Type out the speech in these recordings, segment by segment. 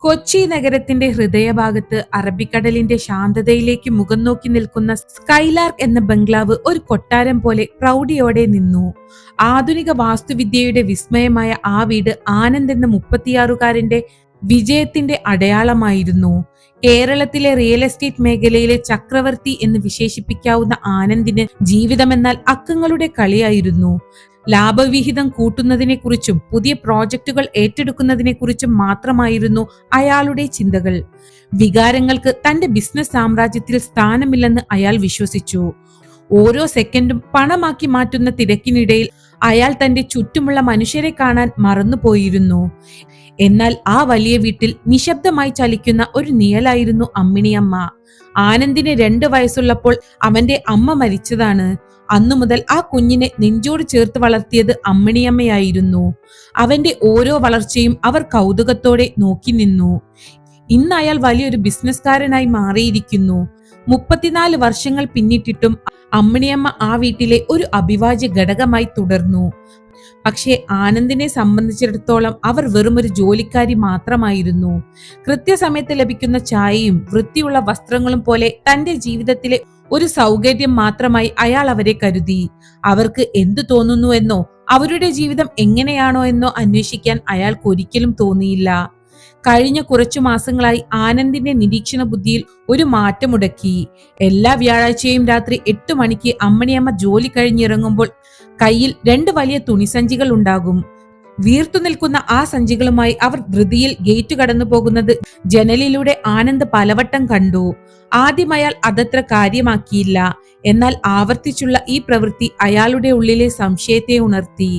കൊച്ചി നഗരത്തിന്റെ ഹൃദയഭാഗത്ത് അറബിക്കടലിന്റെ ശാന്തതയിലേക്ക് മുഖം നോക്കി നിൽക്കുന്ന സ്കൈലാർക്ക് എന്ന ബംഗ്ലാവ് ഒരു കൊട്ടാരം പോലെ പ്രൗഢിയോടെ നിന്നു. ആധുനിക വാസ്തുവിദ്യയുടെ വിസ്മയമായ ആ വീട് ആനന്ദ് എന്ന 36-കാരന്റെ വിജയത്തിന്റെ അടയാളമായിരുന്നു. കേരളത്തിലെ റിയൽ എസ്റ്റേറ്റ് മേഖലയിലെ ചക്രവർത്തി എന്ന് വിശേഷിപ്പിക്കാവുന്ന ആനന്ദിന് ജീവിതമെന്നാൽ അക്കങ്ങളുടെ കളിയായിരുന്നു. ലാഭവിഹിതം കൂട്ടുന്നതിനെക്കുറിച്ചും പുതിയ പ്രോജക്റ്റുകൾ ഏറ്റെടുക്കുന്നതിനെക്കുറിച്ചും മാത്രമായിരുന്നു അയാളുടെ ചിന്തകൾ. വികാരങ്ങൾക്ക് തന്റെ ബിസിനസ് സാമ്രാജ്യത്തിൽ സ്ഥാനമില്ലെന്ന് അയാൾ വിശ്വസിച്ചു. ഓരോ സെക്കൻഡും പണമാക്കി മാറ്റുന്ന തിരക്കിനിടയിൽ അയാൾ തന്റെ ചുറ്റുമുള്ള മനുഷ്യരെ കാണാൻ മറന്നുപോയിരുന്നു. എന്നാൽ ആ വലിയ വീട്ടിൽ നിശബ്ദമായി ചലിക്കുന്ന ഒരു നിഴലായിരുന്നു അമ്മിണിയമ്മ. ആനന്ദിന് 2 വയസ്സുള്ളപ്പോൾ അവന്റെ അമ്മ മരിച്ചതാണ്. അന്നു മുതൽ ആ കുഞ്ഞിനെ നെഞ്ചോട് ചേർത്ത് വളർത്തിയത് അമ്മിണിയമ്മയായിരുന്നു. അവന്റെ ഓരോ വളർച്ചയും അവർ കൗതുകത്തോടെ നോക്കി നിന്നു. ഇന്ന് അയാൾ വലിയൊരു ബിസിനസ്സുകാരനായി മാറിയിരിക്കുന്നു. 34 വർഷങ്ങൾ പിന്നിട്ടിട്ടും അമ്മിണിയമ്മ ആ വീട്ടിലെ ഒരു അവിഭാജ്യ ഘടകമായി തുടർന്നു. പക്ഷേ ആനന്ദിനെ സംബന്ധിച്ചിടത്തോളം അവർ വെറുമൊരു ജോലിക്കാരി മാത്രമായിരുന്നു. കൃത്യസമയത്ത് ലഭിക്കുന്ന ചായയും വൃത്തിയുള്ള വസ്ത്രങ്ങളും പോലെ തന്റെ ജീവിതത്തിലെ ഒരു സൗകര്യം മാത്രമായി അയാൾ അവരെ കരുതി. അവർക്ക് എന്തു തോന്നുന്നുവെന്നോ അവരുടെ ജീവിതം എങ്ങനെയാണോ എന്നോ അന്വേഷിക്കാൻ അയാൾക്ക് ഒരിക്കലും തോന്നിയില്ല. കഴിഞ്ഞ കുറച്ചു മാസങ്ങളായി ആനന്ദിന്റെ നിരീക്ഷണ ബുദ്ധിയിൽ ഒരു മാറ്റമുടക്കി. എല്ലാ വ്യാഴാഴ്ചയും രാത്രി 8 മണിക്ക് അമ്മിണിയമ്മ ജോലി കഴിഞ്ഞിറങ്ങുമ്പോൾ കയ്യിൽ 2 വലിയ തുണിസഞ്ചികൾ ഉണ്ടാകും. വീർത്തു നിൽക്കുന്ന ആ സഞ്ചികളുമായി അവർ ധൃതിയിൽ ഗേറ്റ് കടന്നു പോകുന്നത് ജനലിലൂടെ ആനന്ദ് പലവട്ടം കണ്ടു. ആദ്യം അയാൾ അതത്ര കാര്യമാക്കിയില്ല. എന്നാൽ ആവർത്തിച്ചുള്ള ഈ പ്രവൃത്തി അയാളുടെ ഉള്ളിലെ സംശയത്തെ ഉണർത്തി.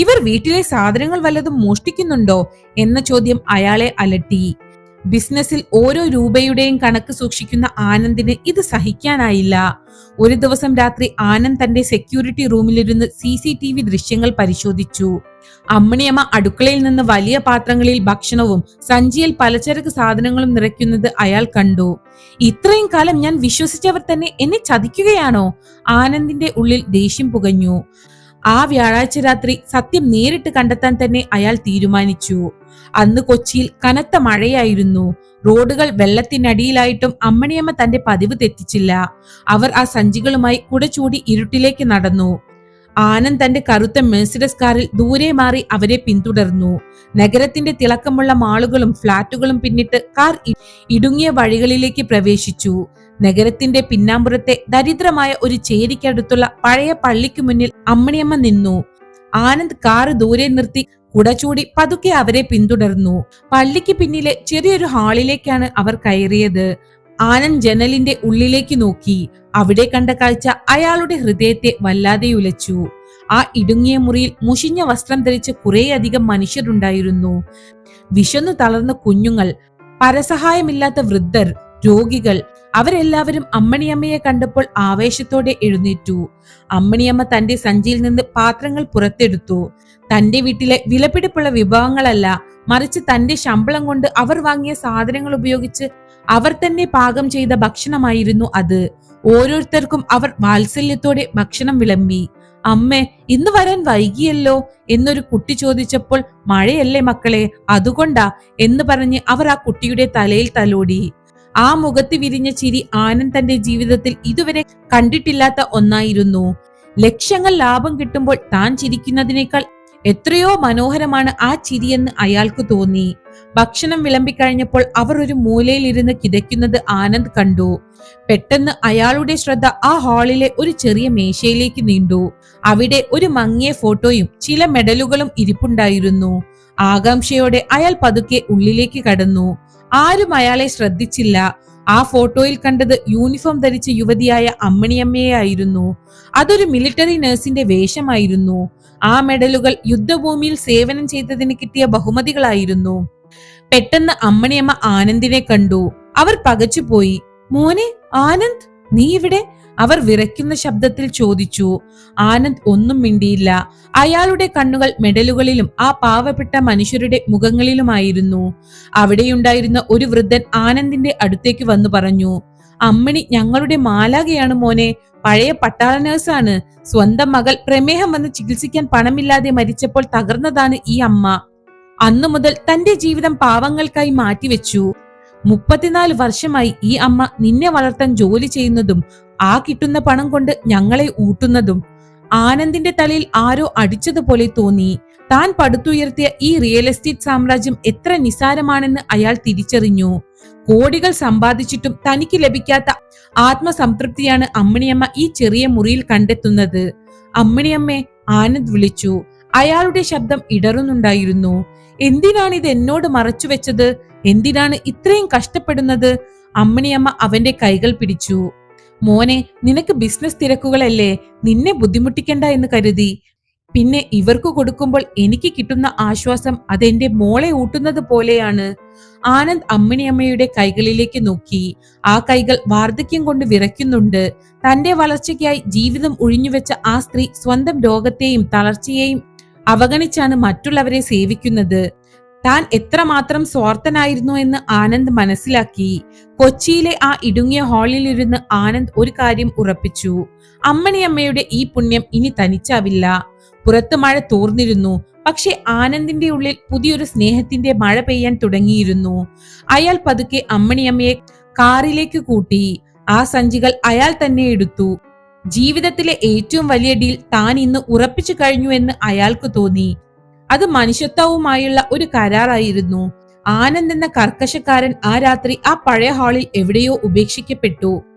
ഇവർ വീട്ടിലെ സാധനങ്ങൾ വല്ലതും മോഷ്ടിക്കുന്നുണ്ടോ എന്ന ചോദ്യം അയാളെ അലട്ടി. ബിസിനസ്സിൽ ഓരോ രൂപയുടെയും കണക്ക് സൂക്ഷിക്കുന്ന ആനന്ദിന് ഇത് സഹിക്കാനായില്ല. ഒരു ദിവസം രാത്രി ആനന്ദ് തന്റെ സെക്യൂരിറ്റി റൂമിലിരുന്ന് CCTV ദൃശ്യങ്ങൾ പരിശോധിച്ചു. അമ്മിണിയമ്മ അടുക്കളയിൽ നിന്ന് വലിയ പാത്രങ്ങളിൽ ഭക്ഷണവും സഞ്ചിയിൽ പലചരക്ക് സാധനങ്ങളും നിറയ്ക്കുന്നത് അയാൾ കണ്ടു. ഇത്രയും കാലം ഞാൻ വിശ്വസിച്ചവർ തന്നെ എന്നെ ചതിക്കുകയാണോ? ആനന്ദിന്റെ ഉള്ളിൽ ദേഷ്യം പുകഞ്ഞു. ആ വ്യാഴാഴ്ച രാത്രി സത്യം നേരിട്ട് കണ്ടെത്താൻ തന്നെ അയാൾ തീരുമാനിച്ചു. അന്ന് കൊച്ചിയിൽ കനത്ത മഴയായിരുന്നു. റോഡുകൾ വെള്ളത്തിനടിയിലായിട്ടും അമ്മിണിയമ്മ തന്റെ പതിവ് തെറ്റിച്ചില്ല. അവർ ആ സഞ്ചികളുമായി കുടചൂടി ഇരുട്ടിലേക്ക് നടന്നു. ആനന്ദ് തന്റെ കറുത്ത മെഴ്സിഡസ് കാറിൽ ദൂരെ മാറി അവരെ പിന്തുടർന്നു. നഗരത്തിന്റെ തിളക്കമുള്ള മാളുകളും ഫ്ളാറ്റുകളും പിന്നിട്ട് കാർ ഇടുങ്ങിയ വഴികളിലേക്ക് പ്രവേശിച്ചു. നഗരത്തിന്റെ പിന്നാമ്പുറത്തെ ദരിദ്രമായ ഒരു ചേരിക്കടുത്തുള്ള പഴയ പള്ളിക്ക് മുന്നിൽ അമ്മിണിയമ്മ നിന്നു. ആനന്ദ് കാറ് ദൂരെ നിർത്തി കുടചൂടി പതുക്കെ അവരെ പിന്തുടർന്നു. പള്ളിക്ക് പിന്നിലെ ചെറിയൊരു ഹാളിലേക്കാണ് അവർ കയറിയത്. ആനന്ദ് ജനലിന്റെ ഉള്ളിലേക്ക് നോക്കി. അവിടെ കണ്ട കാഴ്ച അയാളുടെ ഹൃദയത്തെ വല്ലാതെ ഉലച്ചു. ആ ഇടുങ്ങിയ മുറിയിൽ മുഷിഞ്ഞ വസ്ത്രം ധരിച്ച കുറേയധികം മനുഷ്യരുണ്ടായിരുന്നു. വിശന്നു തളർന്ന കുഞ്ഞുങ്ങൾ, പരസഹായമില്ലാത്ത വൃദ്ധർ, രോഗികൾ. അവരെല്ലാവരും അമ്മിണിയമ്മയെ കണ്ടപ്പോൾ ആവേശത്തോടെ എഴുന്നേറ്റു. അമ്മിണിയമ്മ തന്റെ സഞ്ചിയിൽ നിന്ന് പാത്രങ്ങൾ പുറത്തെടുത്തു. തന്റെ വീട്ടിലെ വിലപിടിപ്പുള്ള വിഭവങ്ങളല്ല, മറിച്ച് തന്റെ ശമ്പളം കൊണ്ട് അവർ വാങ്ങിയ സാധനങ്ങൾ ഉപയോഗിച്ച് അവർ തന്നെ പാകം ചെയ്ത ഭക്ഷണമായിരുന്നു അത്. ഓരോരുത്തർക്കും അവർ വാത്സല്യത്തോടെ ഭക്ഷണം വിളമ്പി. അമ്മേ, ഇന്ന് വരാൻ വൈകിയല്ലോ എന്നൊരു കുട്ടി ചോദിച്ചപ്പോൾ മഴയല്ലേ മക്കളെ, അതുകൊണ്ടാ എന്ന് പറഞ്ഞ് അവർ ആ കുട്ടിയുടെ തലയിൽ തലോടി. ആ മുഖത്ത് വിരിഞ്ഞ ചിരി ആനന്ദ് തന്റെ ജീവിതത്തിൽ ഇതുവരെ കണ്ടിട്ടില്ലാത്ത ഒന്നായിരുന്നു. ലക്ഷങ്ങൾ ലാഭം കിട്ടുമ്പോൾ താൻ ചിരിക്കുന്നതിനേക്കാൾ എത്രയോ മനോഹരമാണ് ആ ചിരിയെന്ന് അയാൾക്ക് തോന്നി. ഭക്ഷണം വിളമ്പിക്കഴിഞ്ഞപ്പോൾ അവർ ഒരു മൂലയിൽ ഇരുന്ന് കിതയ്ക്കുന്നത് ആനന്ദ് കണ്ടു. പെട്ടെന്ന് അയാളുടെ ശ്രദ്ധ ആ ഹാളിലെ ഒരു ചെറിയ മേശയിലേക്ക് നീണ്ടു. അവിടെ ഒരു മങ്ങിയ ഫോട്ടോയും ചില മെഡലുകളും ഇരിപ്പുണ്ടായിരുന്നു. ആകാംക്ഷയോടെ അയാൾ പതുക്കെ ഉള്ളിലേക്ക് കടന്നു. ആരും അയാളെ ശ്രദ്ധിച്ചില്ല. ആ ഫോട്ടോയിൽ കണ്ടത് യൂണിഫോം ധരിച്ച യുവതിയായ അമ്മിണിയമ്മയായിരുന്നു. അതൊരു മിലിറ്ററി നഴ്സിന്റെ വേഷമായിരുന്നു. ആ മെഡലുകൾ യുദ്ധഭൂമിയിൽ സേവനം ചെയ്തതിന് കിട്ടിയ ബഹുമതികളായിരുന്നു. പെട്ടെന്ന് അമ്മിണിയമ്മ ആനന്ദിനെ കണ്ടു. അവർ പകച്ചുപോയി. മോനെ ആനന്ദ്, നീ ഇവിടെ? അവർ വിറയ്ക്കുന്ന ശബ്ദത്തിൽ ചോദിച്ചു. ആനന്ദ് ഒന്നും മിണ്ടിയില്ല. അയാളുടെ കണ്ണുകൾ മെഡലുകളിലും ആ പാവപ്പെട്ട മനുഷ്യരുടെ മുഖങ്ങളിലുമായിരുന്നു. അവിടെയുണ്ടായിരുന്ന ഒരു വൃദ്ധൻ ആനന്ദിന്റെ അടുത്തേക്ക് വന്നു പറഞ്ഞു, അമ്മിണി ഞങ്ങളുടെ മാലാകയാണ് മോനെ. പഴയ പട്ടാള നഴ്സാണ്. സ്വന്തം മകൾ പ്രമേഹം വന്ന് ചികിത്സിക്കാൻ പണമില്ലാതെ മരിച്ചപ്പോൾ തകർന്നതാണ് ഈ അമ്മ. അന്നു മുതൽ തന്റെ ജീവിതം പാവങ്ങൾക്കായി മാറ്റിവെച്ചു. 34 വർഷമായി ഈ അമ്മ നിന്നെ വളർത്താൻ ജോലി ചെയ്യുന്നതും ആ കിട്ടുന്ന പണം കൊണ്ട് ഞങ്ങളെ ഊട്ടുന്നതും. ആനന്ദിന്റെ തലയിൽ ആരോ അടിച്ചതുപോലെ തോന്നി. താൻ പടുത്തുയർത്തിയ ഈ റിയൽ എസ്റ്റേറ്റ് സാമ്രാജ്യം എത്ര നിസാരമാണെന്ന് അയാൾ തിരിച്ചറിഞ്ഞു. കോടികൾ സമ്പാദിച്ചിട്ടും തനിക്ക് ലഭിക്കാത്ത ആത്മസംതൃപ്തിയാണ് അമ്മിണിയമ്മ ഈ ചെറിയ മുറിയിൽ കണ്ടെത്തുന്നത്. അമ്മിണിയമ്മേ, ആനന്ദ് വിളിച്ചു. അയാളുടെ ശബ്ദം ഇടറുന്നുണ്ടായിരുന്നു. എന്തിനാണ് ഇത് എന്നോട് മറച്ചു വെച്ചത്? എന്തിനാണ് ഇത്രയും കഷ്ടപ്പെടുന്നത്? അമ്മിണിയമ്മ അവന്റെ കൈകൾ പിടിച്ചു. മോനെ, നിനക്ക് ബിസിനസ് തിരക്കുകളല്ലേ, നിന്നെ ബുദ്ധിമുട്ടിക്കണ്ട എന്ന് കരുതി. പിന്നെ ഇവർക്ക് കൊടുക്കുമ്പോൾ എനിക്ക് കിട്ടുന്ന ആശ്വാസം അതെന്റെ മോളെ ഊട്ടുന്നത് പോലെയാണ്. ആനന്ദ് അമ്മിണിയമ്മയുടെ കൈകളിലേക്ക് നോക്കി. ആ കൈകൾ വാർദ്ധക്യം കൊണ്ട് വിറയ്ക്കുന്നുണ്ട്. തന്റെ വളർച്ചയ്ക്കായി ജീവിതം ഒഴിഞ്ഞുവെച്ച ആ സ്ത്രീ സ്വന്തം രോഗത്തെയും തളർച്ചയെയും അവഗണിച്ചാണ് മറ്റുള്ളവരെ സേവിക്കുന്നത്. താൻ എത്രമാത്രം സ്വാർത്ഥനായിരുന്നു എന്ന് ആനന്ദ് മനസ്സിലാക്കി. കൊച്ചിയിലെ ആ ഇടുങ്ങിയ ഹാളിലിരുന്ന് ആനന്ദ് ഒരു കാര്യം ഉറപ്പിച്ചു. അമ്മിണിയമ്മയുടെ ഈ പുണ്യം ഇനി തനിച്ചാവില്ല. പുറത്ത് മഴ തോർന്നിരുന്നു. പക്ഷെ ആനന്ദിന്റെ ഉള്ളിൽ പുതിയൊരു സ്നേഹത്തിന്റെ മഴ പെയ്യാൻ തുടങ്ങിയിരുന്നു. അയാൾ പതുക്കെ അമ്മിണിയമ്മയെ കാറിലേക്ക് കൂട്ടി. ആ സഞ്ചികൾ അയാൾ തന്നെ എടുത്തു. ജീവിതത്തിലെ ഏറ്റവും വലിയ ഡീൽ താൻ ഇന്ന് ഉറപ്പിച്ചു കഴിഞ്ഞു എന്ന് അയാൾക്ക് തോന്നി. അത് മനുഷ്യത്വവുമായുള്ള ഒരു കരാറായിരുന്നു. ആനന്ദ് എന്ന കർക്കശക്കാരൻ ആ രാത്രി ആ പഴയ ഹാളിൽ എവിടെയോ ഉപേക്ഷിക്കപ്പെട്ടു.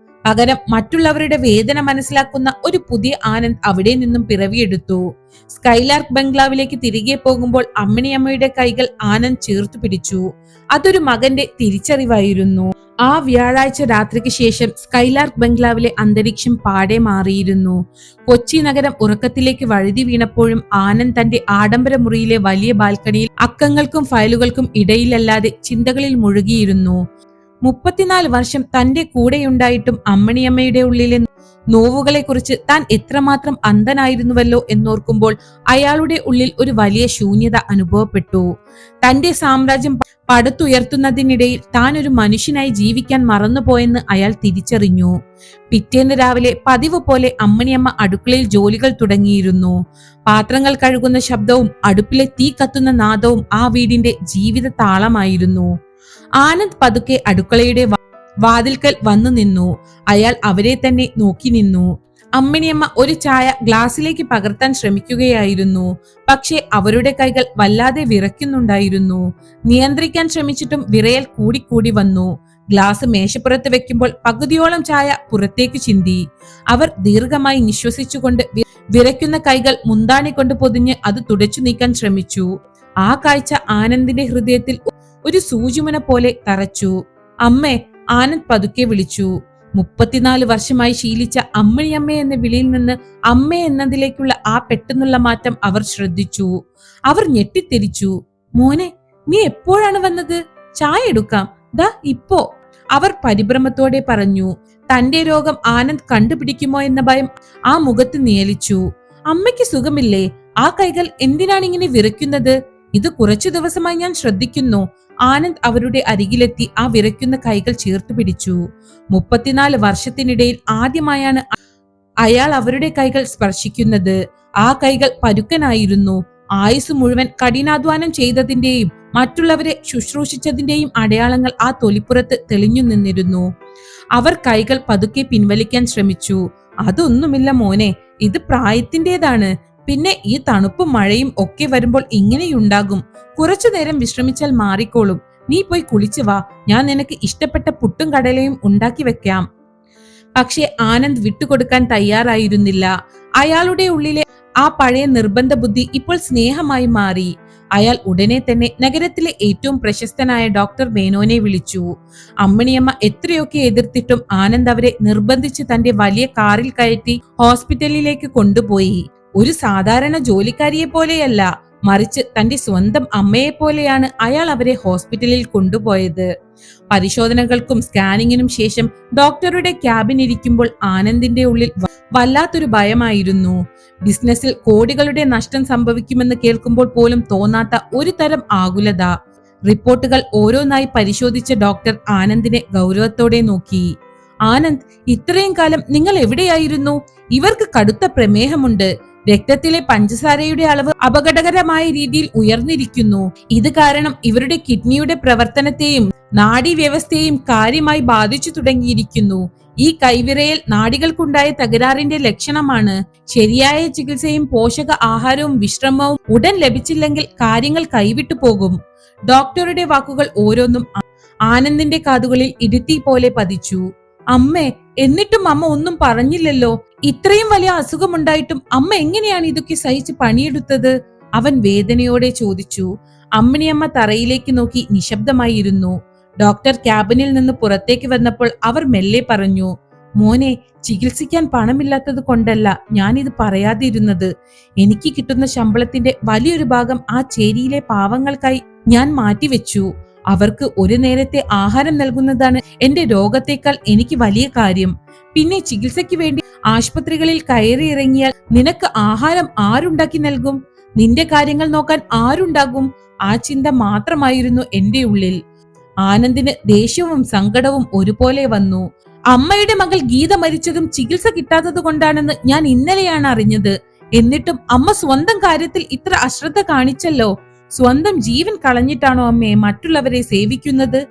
പകരം മറ്റുള്ളവരുടെ വേദന മനസ്സിലാക്കുന്ന ഒരു പുതിയ ആനന്ദ് അവിടെ നിന്നും പിറവിയെടുത്തു. സ്കൈലാർക്ക് ബംഗ്ലാവിലേക്ക് തിരികെ പോകുമ്പോൾ അമ്മിണിയമ്മയുടെ കൈകൾ ആനന്ദ് ചേർത്തു പിടിച്ചു. അതൊരു മകന്റെ തിരിച്ചറിവായിരുന്നു. ആ വ്യാഴാഴ്ച രാത്രിക്ക് ശേഷം സ്കൈലാർക്ക് ബംഗ്ലാവിലെ അന്തരീക്ഷം പാടെ മാറിയിരുന്നു. കൊച്ചി നഗരം ഉറക്കത്തിലേക്ക് വഴുതി വീണപ്പോഴും ആനന്ദ് തന്റെ ആഡംബര മുറിയിലെ വലിയ ബാൽക്കണിയിൽ അക്കങ്ങൾക്കും ഫയലുകൾക്കും ഇടയിലല്ലാതെ ചിന്തകളിൽ മുഴുകിയിരുന്നു. 34 വർഷം തന്റെ കൂടെയുണ്ടായിട്ടും അമ്മിണിയമ്മയുടെ ഉള്ളിലെ നോവുകളെ കുറിച്ച് താൻ എത്രമാത്രം അന്ധനായിരുന്നുവല്ലോ എന്നോർക്കുമ്പോൾ അയാളുടെ ഉള്ളിൽ ഒരു വലിയ ശൂന്യത അനുഭവപ്പെട്ടു. തന്റെ സാമ്രാജ്യം പടുത്തുയർത്തുന്നതിനിടയിൽ താൻ ഒരു മനുഷ്യനായി ജീവിക്കാൻ മറന്നുപോയെന്ന് അയാൾ തിരിച്ചറിഞ്ഞു. പിറ്റേന്ന് രാവിലെ പതിവ് പോലെ അമ്മിണിയമ്മ അടുക്കളയിൽ ജോലികൾ തുടങ്ങിയിരുന്നു. പാത്രങ്ങൾ കഴുകുന്ന ശബ്ദവും അടുപ്പിലെ തീ കത്തുന്ന നാദവും ആ വീടിന്റെ ജീവിത താളമായിരുന്നു. ആനന്ദ് പതുക്കെ അടുക്കളയുടെ വാതിൽക്കൽ വന്നു നിന്നു. അയാൾ അവരെ തന്നെ നോക്കി നിന്നു. അമ്മിണിയമ്മ ഒരു ചായ ഗ്ലാസ്സിലേക്ക് പകർത്താൻ ശ്രമിക്കുകയായിരുന്നു. പക്ഷേ അവരുടെ കൈകൾ വല്ലാതെ വിറയ്ക്കുന്നുണ്ടായിരുന്നു. നിയന്ത്രിക്കാൻ ശ്രമിച്ചിട്ടും വിറയൽ കൂടിക്കൂടി വന്നു. ഗ്ലാസ് മേശപ്പുറത്ത് വെക്കുമ്പോൾ പകുതിയോളം ചായ പുറത്തേക്ക് ചിന്തി. അവർ ദീർഘമായി നിശ്വസിച്ചുകൊണ്ട് വിറയ്ക്കുന്ന കൈകൾ മുന്താണി കൊണ്ട് പൊതിഞ്ഞ് അത് തുടച്ചു നീക്കാൻ ശ്രമിച്ചു. ആ കാഴ്ച ആനന്ദിന്റെ ഹൃദയത്തിൽ ഒരു സൂചിമുന പോലെ തറച്ചു. അമ്മേ, ആനന്ദ് പതുക്കെ വിളിച്ചു. 34 വർഷമായി ശീലിച്ച അമ്മിണിയമ്മ എന്ന വിളിയിൽ നിന്ന് അമ്മ എന്നതിലേക്കുള്ള ആ പെട്ടെന്നുള്ള മാറ്റം അവർ ശ്രദ്ധിച്ചു. അവർ ഞെട്ടിത്തെരിച്ചു. മോനെ, നീ എപ്പോഴാണ് വന്നത്? ചായ എടുക്കാം, ദാ ഇപ്പോ, അവർ പരിഭ്രമത്തോടെ പറഞ്ഞു. തന്റെ രോഗം ആനന്ദ് കണ്ടുപിടിക്കുമോ എന്ന ഭയം ആ മുഖത്ത് നിഴലിച്ചു. അമ്മയ്ക്ക് സുഖമില്ലേ? ആ കൈകൾ എന്തിനാണ് ഇങ്ങനെ വിറയ്ക്കുന്നത്? ഇത് കുറച്ചു ദിവസമായി ഞാൻ ശ്രദ്ധിക്കുന്നു. ആനന്ദ് അവരുടെ അരികിലെത്തി ആ വിറയ്ക്കുന്ന കൈകൾ ചേർത്തു പിടിച്ചു. 34 വർഷത്തിനിടയിൽ ആദ്യമായാണ് അയാൾ അവരുടെ കൈകൾ സ്പർശിക്കുന്നത്. ആ കൈകൾ പരുക്കനായിരുന്നു. ആയുസ് മുഴുവൻ കഠിനാധ്വാനം ചെയ്തതിന്റെയും മറ്റുള്ളവരെ ശുശ്രൂഷിച്ചതിന്റെയും അടയാളങ്ങൾ ആ തൊലിപ്പുറത്ത് തെളിഞ്ഞു നിന്നിരുന്നു. അവർ കൈകൾ പതുക്കെ പിൻവലിക്കാൻ ശ്രമിച്ചു. അതൊന്നുമില്ല മോനെ, ഇത് പ്രായത്തിന്റേതാണ്. പിന്നെ ഈ തണുപ്പും മഴയും ഒക്കെ വരുമ്പോൾ ഇങ്ങനെയുണ്ടാകും. കുറച്ചു നേരം വിശ്രമിച്ചാൽ മാറിക്കോളും. നീ പോയി കുളിച്ചു വാ, ഞാൻ നിനക്ക് ഇഷ്ടപ്പെട്ട പുട്ടും കടലയും ഉണ്ടാക്കി വെക്കാം. പക്ഷെ ആനന്ദ് വിട്ടുകൊടുക്കാൻ തയ്യാറായിരുന്നില്ല. അയാളുടെ ഉള്ളിലെ ആ പഴയ നിർബന്ധ ബുദ്ധി ഇപ്പോൾ സ്നേഹമായി മാറി. അയാൾ ഉടനെ തന്നെ നഗരത്തിലെ ഏറ്റവും പ്രശസ്തനായ ഡോക്ടർ മേനോനെ വിളിച്ചു. അമ്മിണിയമ്മ എത്രയൊക്കെ എതിർത്തിട്ടും ആനന്ദ് അവരെ നിർബന്ധിച്ച് തന്റെ വലിയ കാറിൽ കയറ്റി ഹോസ്പിറ്റലിലേക്ക് കൊണ്ടുപോയി. ഒരു സാധാരണ ജോലിക്കാരിയെ പോലെയല്ല, മറിച്ച് തന്റെ സ്വന്തം അമ്മയെ പോലെയാണ് അയാൾ അവരെ ഹോസ്പിറ്റലിൽ കൊണ്ടുപോയത്. പരിശോധനകൾക്കും സ്കാനിങ്ങിനും ശേഷം ഡോക്ടറുടെ ക്യാബിനിരിക്കുമ്പോൾ ആനന്ദിന്റെ ഉള്ളിൽ വല്ലാത്തൊരു ഭയമായിരുന്നു. ബിസിനസ്സിൽ കോടികളുടെ നഷ്ടം സംഭവിക്കുമെന്ന് കേൾക്കുമ്പോൾ പോലും തോന്നാത്ത ഒരു തരം ആകുലത. റിപ്പോർട്ടുകൾ ഓരോന്നായി പരിശോധിച്ച ഡോക്ടർ ആനന്ദിനെ ഗൗരവത്തോടെ നോക്കി. ആനന്ദ്, ഇത്രയും കാലം നിങ്ങൾ എവിടെയായിരുന്നു? ഇവർക്ക് കടുത്ത പ്രമേഹമുണ്ട്. രക്തത്തിലെ പഞ്ചസാരയുടെ അളവ് അപകടകരമായ രീതിയിൽ ഉയർന്നിരിക്കുന്നു. ഇത് കാരണം ഇവരുടെ കിഡ്നിയുടെ പ്രവർത്തനത്തെയും നാഡീവ്യവസ്ഥയെയും കാര്യമായി ബാധിച്ചു തുടങ്ങിയിരിക്കുന്നു. ഈ കൈവിറയൽ നാഡികൾക്കുണ്ടായ തകരാറിന്റെ ലക്ഷണമാണ്. ശരിയായ ചികിത്സയും പോഷക ആഹാരവും വിശ്രമവും ഉടൻ ലഭിച്ചില്ലെങ്കിൽ കാര്യങ്ങൾ കൈവിട്ടു പോകും. ഡോക്ടറുടെ വാക്കുകൾ ഓരോന്നും ആനന്ദിന്റെ കാതുകളിൽ ഇടുത്തി പോലെ പതിച്ചു. അമ്മേ, എന്നിട്ടും അമ്മ ഒന്നും പറഞ്ഞില്ലല്ലോ. ഇത്രയും വലിയ അസുഖമുണ്ടായിട്ടും അമ്മ എങ്ങനെയാണ് ഇതൊക്കെ സഹിച്ച് പണിയെടുത്തത്? അവൻ വേദനയോടെ ചോദിച്ചു. അമ്മിണിയമ്മ തറയിലേക്ക് നോക്കി നിശബ്ദമായിരുന്നു. ഡോക്ടർ ക്യാബിനിൽ നിന്ന് പുറത്തേക്ക് വന്നപ്പോൾ അവർ മെല്ലെ പറഞ്ഞു, മോനെ, ചികിത്സിക്കാൻ പണമില്ലാത്തത് കൊണ്ടല്ല ഞാനിത് പറയാതിരുന്നത്. എനിക്ക് കിട്ടുന്ന ശമ്പളത്തിന്റെ വലിയൊരു ഭാഗം ആ ചേരിയിലെ പാവങ്ങൾക്കായി ഞാൻ മാറ്റിവെച്ചു. അവർക്ക് ഒരു നേരത്തെ ആഹാരം നൽകുന്നതാണ് എന്റെ രോഗത്തേക്കാൾ എനിക്ക് വലിയ കാര്യം. പിന്നെ ചികിത്സയ്ക്ക് വേണ്ടി ആശുപത്രികളിൽ കയറി ഇറങ്ങിയാൽ നിനക്ക് ആഹാരം ആരുണ്ടാക്കി നൽകും? നിന്റെ കാര്യങ്ങൾ നോക്കാൻ ആരുണ്ടാകും? ആ ചിന്ത മാത്രമായിരുന്നു എന്റെ ഉള്ളിൽ. ആനന്ദിന് ദേഷ്യവും സങ്കടവും ഒരുപോലെ വന്നു. അമ്മയുടെ മകൾ ഗീത മരിച്ചതും ചികിത്സ കിട്ടാത്തത് കൊണ്ടാണെന്ന് ഞാൻ ഇന്നലെയാണ് അറിഞ്ഞത്. എന്നിട്ടും അമ്മ സ്വന്തം കാര്യത്തിൽ ഇത്ര അശ്രദ്ധ കാണിച്ചല്ലോ. സ്വന്തം ജീവൻ കളഞ്ഞിട്ടാണോ അമ്മയെ മറ്റുള്ളവരെ സേവിക്കുന്നത്?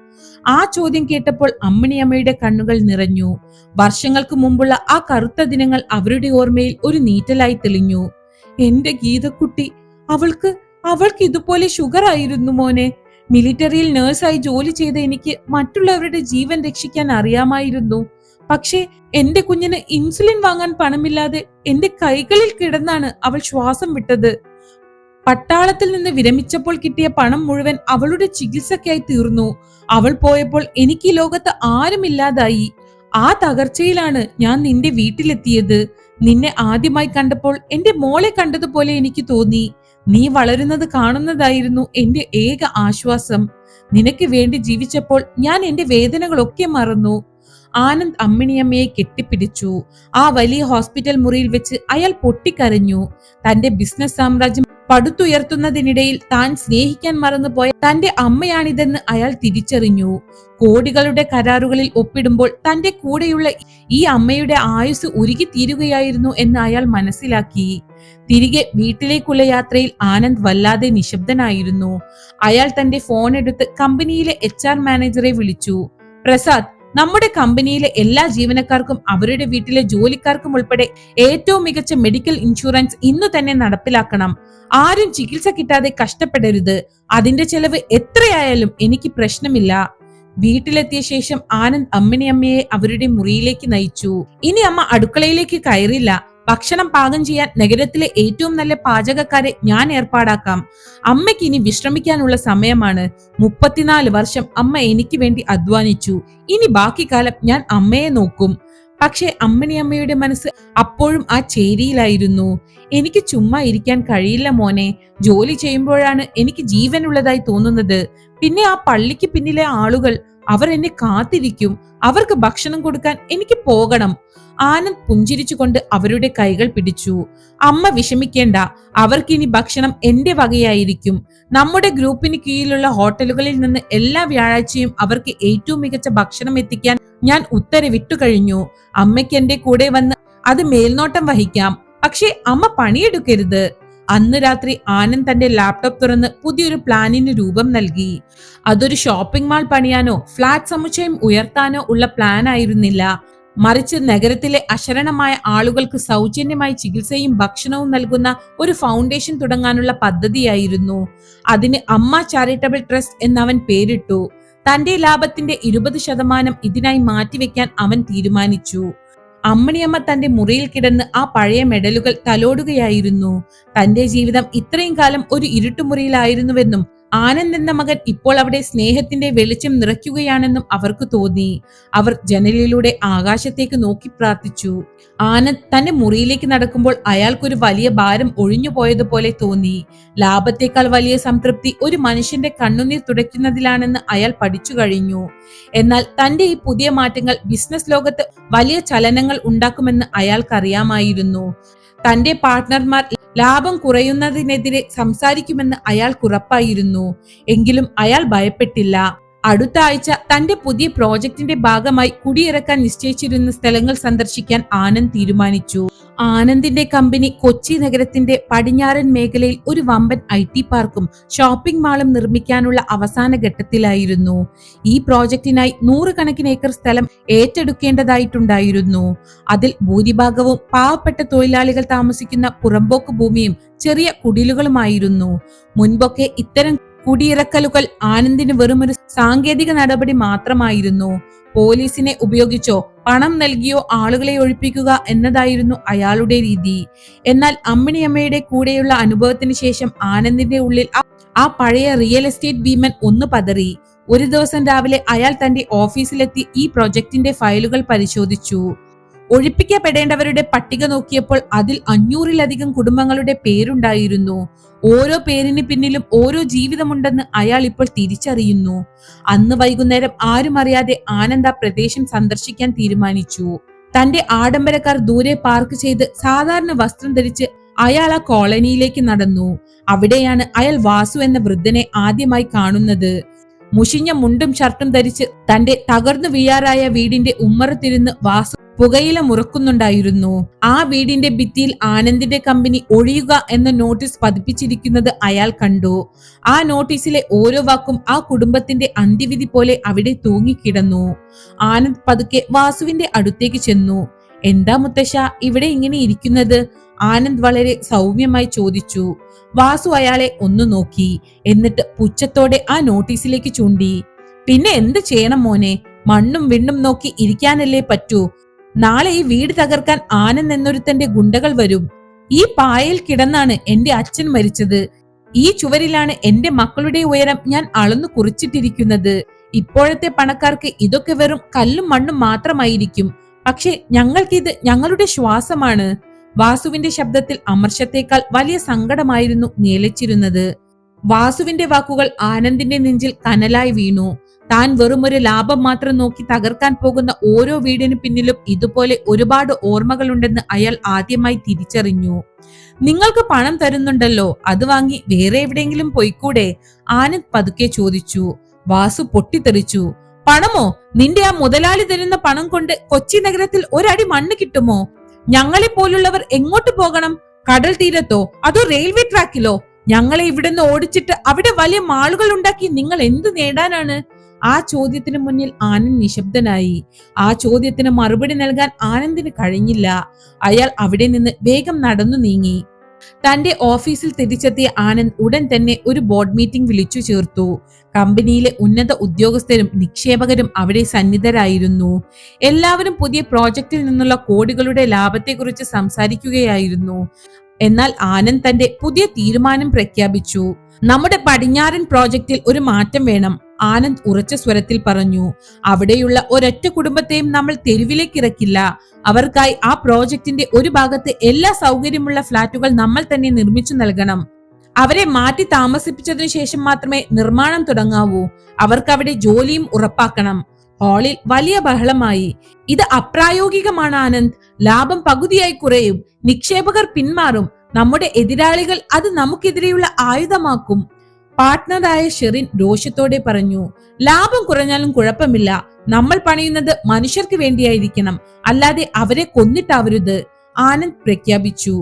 ആ ചോദ്യം കേട്ടപ്പോൾ അമ്മിണിയമ്മയുടെ കണ്ണുകൾ നിറഞ്ഞു. വർഷങ്ങൾക്ക് മുമ്പുള്ള ആ കറുത്ത ദിനങ്ങൾ അവരുടെ ഓർമ്മയിൽ ഒരു നീറ്റലായി തെളിഞ്ഞു. എന്റെ ഗീതക്കുട്ടി, അവൾക്ക് ഇതുപോലെ ഷുഗർ ആയിരുന്നു മോനെ. മിലിറ്ററിയിൽ നേഴ്സായി ജോലി ചെയ്ത എനിക്ക് മറ്റുള്ളവരുടെ ജീവൻ രക്ഷിക്കാൻ അറിയാമായിരുന്നു. പക്ഷേ എന്റെ കുഞ്ഞിന് ഇൻസുലിൻ വാങ്ങാൻ പണമില്ലാതെ എന്റെ കൈകളിൽ കിടന്നാണ് അവൾ ശ്വാസം വിട്ടത്. പട്ടാളത്തിൽ നിന്ന് വിരമിച്ചപ്പോൾ കിട്ടിയ പണം മുഴുവൻ അവളുടെ ചികിത്സയ്ക്കായി തീർന്നു. അവൾ പോയപ്പോൾ എനിക്ക് ഈ ലോകത്ത് ആരുമില്ലാതായി. ആ തകർച്ചയിലാണ് ഞാൻ നിന്റെ വീട്ടിലെത്തിയത്. നിന്നെ ആദ്യമായി കണ്ടപ്പോൾ എന്റെ മോളെ കണ്ടതുപോലെ എനിക്ക് തോന്നി. നീ വളരുന്നത് കാണുന്നതായിരുന്നു എന്റെ ഏക ആശ്വാസം. നിനക്ക് വേണ്ടി ജീവിച്ചപ്പോൾ ഞാൻ എന്റെ വേദനകളൊക്കെ മറന്നു. ആനന്ദ് അമ്മിണിയമ്മയെ കെട്ടിപ്പിടിച്ചു. ആ വലിയ ഹോസ്പിറ്റൽ മുറിയിൽ വെച്ച് അയാൾ പൊട്ടിക്കരഞ്ഞു. തന്റെ ബിസിനസ് സാമ്രാജ്യം പടുത്തുയർത്തുന്നതിനിടയിൽ താൻ സ്നേഹിക്കാൻ മറന്നുപോയ തന്റെ അമ്മയാണിതെന്ന് അയാൾ തിരിച്ചറിഞ്ഞു. കോടികളുടെ കരാറുകളിൽ ഒപ്പിടുമ്പോൾ തന്റെ കൂടെയുള്ള ഈ അമ്മയുടെ ആയുസ് ഉരുകിത്തീരുകയായിരുന്നു എന്ന് അയാൾ മനസ്സിലാക്കി. തിരികെ വീട്ടിലേക്കുള്ള യാത്രയിൽ ആനന്ദ് വല്ലാതെ നിശബ്ദനായിരുന്നു. അയാൾ തന്റെ ഫോൺ എടുത്ത് കമ്പനിയിലെ HR മാനേജറെ വിളിച്ചു. പ്രസാദ്, നമ്മുടെ കമ്പനിയിലെ എല്ലാ ജീവനക്കാർക്കും അവരുടെ വീട്ടിലെ ജോലിക്കാർക്കും ഉൾപ്പെടെ ഏറ്റവും മികച്ച മെഡിക്കൽ ഇൻഷുറൻസ് ഇന്നു തന്നെ നടപ്പിലാക്കണം. ആരും ചികിത്സ കിട്ടാതെ കഷ്ടപ്പെടരുത്. അതിന്റെ ചെലവ് എത്രയായാലും എനിക്ക് പ്രശ്നമില്ല. വീട്ടിലെത്തിയ ശേഷം ആനന്ദ് അമ്മിണിയമ്മയെ അവരുടെ മുറിയിലേക്ക് നയിച്ചു. ഇനി അമ്മ അടുക്കളയിലേക്ക് കയറില്ല. ഭക്ഷണം പാകം ചെയ്യാൻ നഗരത്തിലെ ഏറ്റവും നല്ല പാചകക്കാരെ ഞാൻ ഏർപ്പാടാക്കാം. അമ്മയ്ക്ക് ഇനി വിശ്രമിക്കാനുള്ള സമയമാണ്. 34 വർഷം അമ്മ എനിക്ക് വേണ്ടി അധ്വാനിച്ചു. ഇനി ബാക്കി കാലം ഞാൻ അമ്മയെ നോക്കും. പക്ഷെ അമ്മിണിയമ്മയുടെ മനസ്സ് അപ്പോഴും ആ ചേരിയിലായിരുന്നു. എനിക്ക് ചുമ്മാ ഇരിക്കാൻ കഴിയില്ല മോനെ. ജോലി ചെയ്യുമ്പോഴാണ് എനിക്ക് ജീവനുള്ളതായി തോന്നുന്നത്. പിന്നെ ആ പള്ളിക്ക് പിന്നിലെ ആളുകൾ, അവർ എന്നെ കാത്തിരിക്കും. അവർക്ക് ഭക്ഷണം കൊടുക്കാൻ എനിക്ക് പോകണം. ആനന്ദ് പുഞ്ചിരിച്ചുകൊണ്ട് അവരുടെ കൈകൾ പിടിച്ചു. അമ്മ വിഷമിക്കേണ്ട, അവർക്കിനി ഭക്ഷണം എന്റെ വകയായിരിക്കും. നമ്മുടെ ഗ്രൂപ്പിന് കീഴിലുള്ള ഹോട്ടലുകളിൽ നിന്ന് എല്ലാ വ്യാഴാഴ്ചയും അവർക്ക് ഏറ്റവും മികച്ച ഭക്ഷണം എത്തിക്കാൻ ഞാൻ ഉത്തരവിട്ടു കഴിഞ്ഞു. അമ്മയ്ക്ക് എന്റെ കൂടെ വന്ന് അത് മേൽനോട്ടം വഹിക്കാം. പക്ഷേ അമ്മ പണിയെടുക്കരുത്. അന്ന് രാത്രി ആനന്ദ് തന്റെ ലാപ്ടോപ്പ് തുറന്ന് പുതിയൊരു പ്ലാനിന് രൂപം നൽകി. അതൊരു ഷോപ്പിംഗ് മാൾ പണിയാനോ ഫ്ലാറ്റ് സമുച്ചയം ഉയർത്താനോ ഉള്ള പ്ലാൻ ആയിരുന്നില്ല. മറിച്ച് നഗരത്തിലെ അശരണമായ ആളുകൾക്ക് സൗജന്യമായി ചികിത്സയും ഭക്ഷണവും നൽകുന്ന ഒരു ഫൗണ്ടേഷൻ തുടങ്ങാനുള്ള പദ്ധതിയായിരുന്നു. അതിന് അമ്മ ചാരിറ്റബിൾ ട്രസ്റ്റ് എന്നവൻ പേരിട്ടു. തന്റെ ലാഭത്തിന്റെ 20% ഇതിനായി മാറ്റിവെക്കാൻ അവൻ തീരുമാനിച്ചു. അമ്മിണിയമ്മ തന്റെ മുറിയിൽ കിടന്ന് ആ പഴയ മെഡലുകൾ തലോടുകയായിരുന്നു. തന്റെ ജീവിതം ഇത്രയും കാലം ഒരു ഇരുട്ടുമുറിയിലായിരുന്നുവെന്നും ആനന്ദ് എന്ന മകൻ ഇപ്പോൾ അവിടെ സ്നേഹത്തിന്റെ വെളിച്ചം നിറയ്ക്കുകയാണെന്നും അവർക്ക് തോന്നി. അവർ ജനലിലൂടെ ആകാശത്തേക്ക് നോക്കി പ്രാർത്ഥിച്ചു. ആനന്ദ് തന്റെ മുറിയിലേക്ക് നടക്കുമ്പോൾ അയാൾക്കൊരു വലിയ ഭാരം ഒഴിഞ്ഞു പോയതുപോലെ തോന്നി. ലാഭത്തെക്കാൾ വലിയ സംതൃപ്തി ഒരു മനുഷ്യന്റെ കണ്ണുനീർ തുടയ്ക്കുന്നതിലാണെന്ന് അയാൾ പഠിച്ചു കഴിഞ്ഞു. എന്നാൽ തന്റെ ഈ പുതിയ മാറ്റങ്ങൾ ബിസിനസ് ലോകത്ത് വലിയ ചലനങ്ങൾ ഉണ്ടാക്കുമെന്ന് അയാൾക്കറിയാമായിരുന്നു. തന്റെ പാർട്ട്ണർമാർ ലാഭം കുറയുന്നതിനെതിരെ സംസാരിക്കുമെന്ന് അയാൾക്കുറപ്പായിരുന്നു. എങ്കിലും അയാൾ ഭയപ്പെട്ടില്ല. അടുത്ത ആഴ്ച തന്റെ പുതിയ പ്രോജക്റ്റിന്റെ ഭാഗമായി കുടിയിറക്കാൻ നിശ്ചയിച്ചിരുന്ന സ്ഥലങ്ങൾ സന്ദർശിക്കാൻ ആനന്ദ് തീരുമാനിച്ചു. ആനന്ദിന്റെ കമ്പനി കൊച്ചി നഗരത്തിന്റെ പടിഞ്ഞാറൻ മേഖലയിൽ ഒരു വമ്പൻ IT പാർക്കും ഷോപ്പിംഗ് മാളും നിർമ്മിക്കാനുള്ള അവസാന ഘട്ടത്തിലായിരുന്നു. ഈ പ്രോജക്റ്റിനായി 100 കണക്കിന് ഏക്കർ സ്ഥലം ഏറ്റെടുക്കേണ്ടതായിട്ടുണ്ടായിരുന്നു. അതിൽ ഭൂരിഭാഗവും പാവപ്പെട്ട തൊഴിലാളികൾ താമസിക്കുന്ന പുറമ്പോക്ക് ഭൂമിയും ചെറിയ കുടിലുകളുമായിരുന്നു. മുൻപൊക്കെ ഇത്തരം കുടിയിറക്കലുകൾ ആനന്ദിന് വെറുമൊരു സാങ്കേതിക നടപടി മാത്രമായിരുന്നു. പോലീസിനെ ഉപയോഗിച്ചോ പണം നൽകിയോ ആളുകളെ ഒഴിപ്പിക്കുക എന്നതായിരുന്നു അയാളുടെ രീതി. എന്നാൽ അമ്മിണിയമ്മയുടെ കൂടെയുള്ള അനുഭവത്തിന് ശേഷം ആനന്ദിന്റെ ഉള്ളിൽ ആ പഴയ റിയൽ എസ്റ്റേറ്റ് ഭീമൻ ഒന്ന് പതറി. ഒരു ദിവസം രാവിലെ അയാൾ തന്റെ ഓഫീസിലെത്തി ഈ പ്രൊജക്ടിന്റെ ഫയലുകൾ പരിശോധിച്ചു. ഒഴിപ്പിക്കപ്പെടേണ്ടവരുടെ പട്ടിക നോക്കിയപ്പോൾ അതിൽ 500-ലധികം കുടുംബങ്ങളുടെ പേരുണ്ടായിരുന്നു. ഓരോ പേരിന് പിന്നിലും ഓരോ ജീവിതമുണ്ടെന്ന് അയാൾ ഇപ്പോൾ തിരിച്ചറിയുന്നു. അന്ന് വൈകുന്നേരം ആരും അറിയാതെ ആനന്ദ് ആ പ്രദേശം സന്ദർശിക്കാൻ തീരുമാനിച്ചു. തന്റെ ആഡംബര കാർ ദൂരെ പാർക്ക് ചെയ്ത് സാധാരണ വസ്ത്രം ധരിച്ച് അയാൾ ആ കോളനിയിലേക്ക് നടന്നു. അവിടെയാണ് അയാൾ വാസു എന്ന വൃദ്ധനെ ആദ്യമായി കാണുന്നത്. മുഷിഞ്ഞ മുണ്ടും ഷർട്ടും ധരിച്ച് തന്റെ തകർന്നു വീഴാറായ വീടിന്റെ ഉമ്മറത്തിരുന്ന് വാസു പുകയില മുറക്കുന്നുണ്ടായിരുന്നു. ആ വീടിന്റെ ഭിത്തിയിൽ ആനന്ദിന്റെ കമ്പനി ഒഴിയുക എന്ന നോട്ടീസ് പതിപ്പിച്ചിരിക്കുന്നത് അയാൾ കണ്ടു. ആ നോട്ടീസിലെ ഓരോ വാക്കും ആ കുടുംബത്തിന്റെ അന്ത്യവിധി പോലെ അവിടെ തൂങ്ങിക്കിടന്നു. ആനന്ദ് പതുക്കെ വാസുവിന്റെ അടുത്തേക്ക് ചെന്നു. എന്താ മുത്തശ്ശ ഇവിടെ ഇങ്ങനെ ഇരിക്കുന്നത്? ആനന്ദ് വളരെ സൗമ്യമായി ചോദിച്ചു. വാസു അയാളെ ഒന്ന് നോക്കി. എന്നിട്ട് പുച്ഛത്തോടെ ആ നോട്ടീസിലേക്ക് ചൂണ്ടി. പിന്നെ എന്ത് ചെയ്യണം മോനെ? മണ്ണും വിണ്ണും നോക്കി ഇരിക്കാനല്ലേ പറ്റൂ. നാളെ ഈ വീട് തകർക്കാൻ ആനന്ദ് എന്നൊരുത്തന്റെ ഗുണ്ടകൾ വരും. ഈ പായയിൽ കിടന്നാണ് എന്റെ അച്ഛൻ മരിച്ചത്. ഈ ചുവരിലാണ് എന്റെ മക്കളുടെ ഉയരം ഞാൻ അളന്നു കുറിച്ചിട്ടിരിക്കുന്നത്. ഇപ്പോഴത്തെ പണക്കാർക്ക് ഇതൊക്കെ വെറും കല്ലും മണ്ണും മാത്രമായിരിക്കും. പക്ഷെ ഞങ്ങൾക്കിത് ഞങ്ങളുടെ ശ്വാസമാണ്. വാസുവിന്റെ ശബ്ദത്തിൽ അമർഷത്തേക്കാൾ വലിയ സങ്കടമായിരുന്നു നിലച്ചിരുന്നത്. വാസുവിന്റെ വാക്കുകൾ ആനന്ദിന്റെ നെഞ്ചിൽ കനലായി വീണു. താൻ വെറുമൊരു ലാഭം മാത്രം നോക്കി തകർക്കാൻ പോകുന്ന ഓരോ വീടിന് പിന്നിലും ഇതുപോലെ ഒരുപാട് ഓർമ്മകളുണ്ടെന്ന് അയാൾ ആദ്യമായി തിരിച്ചറിഞ്ഞു. നിങ്ങൾക്ക് പണം തരുന്നുണ്ടല്ലോ, അത് വാങ്ങി വേറെ എവിടെയെങ്കിലും പോയിക്കൂടെ? ആനന്ദ് പതുക്കെ ചോദിച്ചു. വാസു പൊട്ടിത്തെറിച്ചു. പണമോ? നിന്റെ ആ മുതലാളി തരുന്ന പണം കൊണ്ട് കൊച്ചി നഗരത്തിൽ ഒരടി മണ്ണ് കിട്ടുമോ? ഞങ്ങളെ പോലുള്ളവർ എങ്ങോട്ട് പോകണം? കടൽ തീരത്തോ അതോ റെയിൽവേ ട്രാക്കിലോ? ഞങ്ങളെ ഇവിടുന്ന് ഓടിച്ചിട്ട് അവിടെ വലിയ മാളുകൾ ഉണ്ടാക്കി നിങ്ങൾ എന്ത് നേടാനാണ്? ആ ചോദ്യത്തിന് മുന്നിൽ ആനന്ദ് നിശബ്ദനായി. ആ ചോദ്യത്തിന് മറുപടി നൽകാൻ ആനന്ദിന് കഴിഞ്ഞില്ല. അയാൾ അവിടെ നിന്ന് വേഗം നടന്നു നീങ്ങി. തന്റെ ഓഫീസിൽ തിരിച്ചെത്തിയ ആനന്ദ് ഉടൻ തന്നെ ഒരു ബോർഡ് മീറ്റിംഗ് വിളിച്ചു ചേർത്തു. കമ്പനിയിലെ ഉന്നത ഉദ്യോഗസ്ഥരും നിക്ഷേപകരും അവിടെ സന്നിധരായിരുന്നു. എല്ലാവരും പുതിയ പ്രോജക്റ്റിൽ നിന്നുള്ള കോടികളുടെ ലാഭത്തെക്കുറിച്ച് സംസാരിക്കുകയായിരുന്നു. എന്നാൽ ആനന്ദ് തന്റെ പുതിയ തീരുമാനം പ്രഖ്യാപിച്ചു. നമ്മുടെ പടിഞ്ഞാറൻ പ്രോജക്റ്റിൽ ഒരു മാറ്റം വേണം, ആനന്ദ് ഉറച്ച സ്വരത്തിൽ പറഞ്ഞു. അവിടെയുള്ള ഒരൊറ്റ കുടുംബത്തെയും നമ്മൾ തെരുവിലേക്ക് ഇറക്കില്ല. അവർക്കായി ആ പ്രോജക്റ്റിന്റെ ഒരു ഭാഗത്ത് എല്ലാ സൗകര്യമുള്ള ഫ്ളാറ്റുകൾ നമ്മൾ തന്നെ നിർമ്മിച്ചു നൽകണം. അവരെ മാറ്റി താമസിപ്പിച്ചതിനു ശേഷം മാത്രമേ നിർമ്മാണം തുടങ്ങാവൂ. അവർക്ക് അവിടെ ജോലിയും ഉറപ്പാക്കണം. ഹാളിൽ വലിയ ബഹളമായി. ഇത് അപ്രായോഗികമാണ് ആനന്ദ്. ലാഭം പകുതിയായി കുറയും. നിക്ഷേപകർ പിന്മാറും. നമ്മുടെ എതിരാളികൾ അത് നമുക്കെതിരെയുള്ള ആയുധമാക്കും. പാർട്ട്ണറായ ഷെറിൻ രോഷത്തോടെ പറഞ്ഞു. ലാഭം കുറഞ്ഞാലും കുഴപ്പമില്ല. നമ്മൾ പണിയുന്നത് മനുഷ്യർക്ക് വേണ്ടിയായിരിക്കണം, അല്ലാതെ അവരെ കൊന്നിട്ടാവരുത്, ആനന്ദ് പ്രഖ്യാപിച്ചു.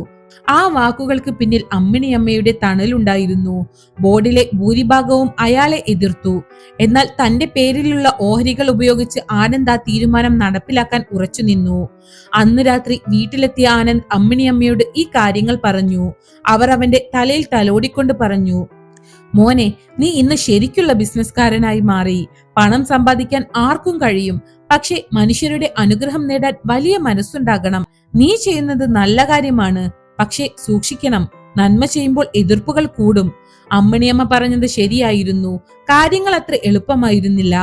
ആ വാക്കുകൾക്ക് പിന്നിൽ അമ്മിണിയമ്മയുടെ തണലുണ്ടായിരുന്നു. ബോർഡിലെ ഭൂരിഭാഗവും അയാളെ എതിർത്തു. എന്നാൽ തന്റെ പേരിലുള്ള ഓഹരികൾ ഉപയോഗിച്ച് ആനന്ദ് ആ തീരുമാനം നടപ്പിലാക്കാൻ ഉറച്ചു നിന്നു. അന്ന് രാത്രി വീട്ടിലെത്തിയ ആനന്ദ് അമ്മിണിയമ്മയോട് ഈ കാര്യങ്ങൾ പറഞ്ഞു. അവർ അവന്റെ തലയിൽ തലോടിക്കൊണ്ട് പറഞ്ഞു. മോനെ, നീ ഇന്ന് ശരിക്കുള്ള ബിസിനസ്സുകാരനായി മാറി. പണം സമ്പാദിക്കാൻ ആർക്കും കഴിയും. പക്ഷെ മനുഷ്യരുടെ അനുഗ്രഹം നേടാൻ വലിയ മനസ്സുണ്ടാകണം. നീ ചെയ്യുന്നത് നല്ല കാര്യമാണ്. പക്ഷെ സൂക്ഷിക്കണം, നന്മ ചെയ്യുമ്പോൾ എതിർപ്പുകൾ കൂടും. അമ്മിണിയമ്മ പറഞ്ഞത് ശരിയായിരുന്നു. കാര്യങ്ങൾ അത്ര എളുപ്പമായിരുന്നില്ല.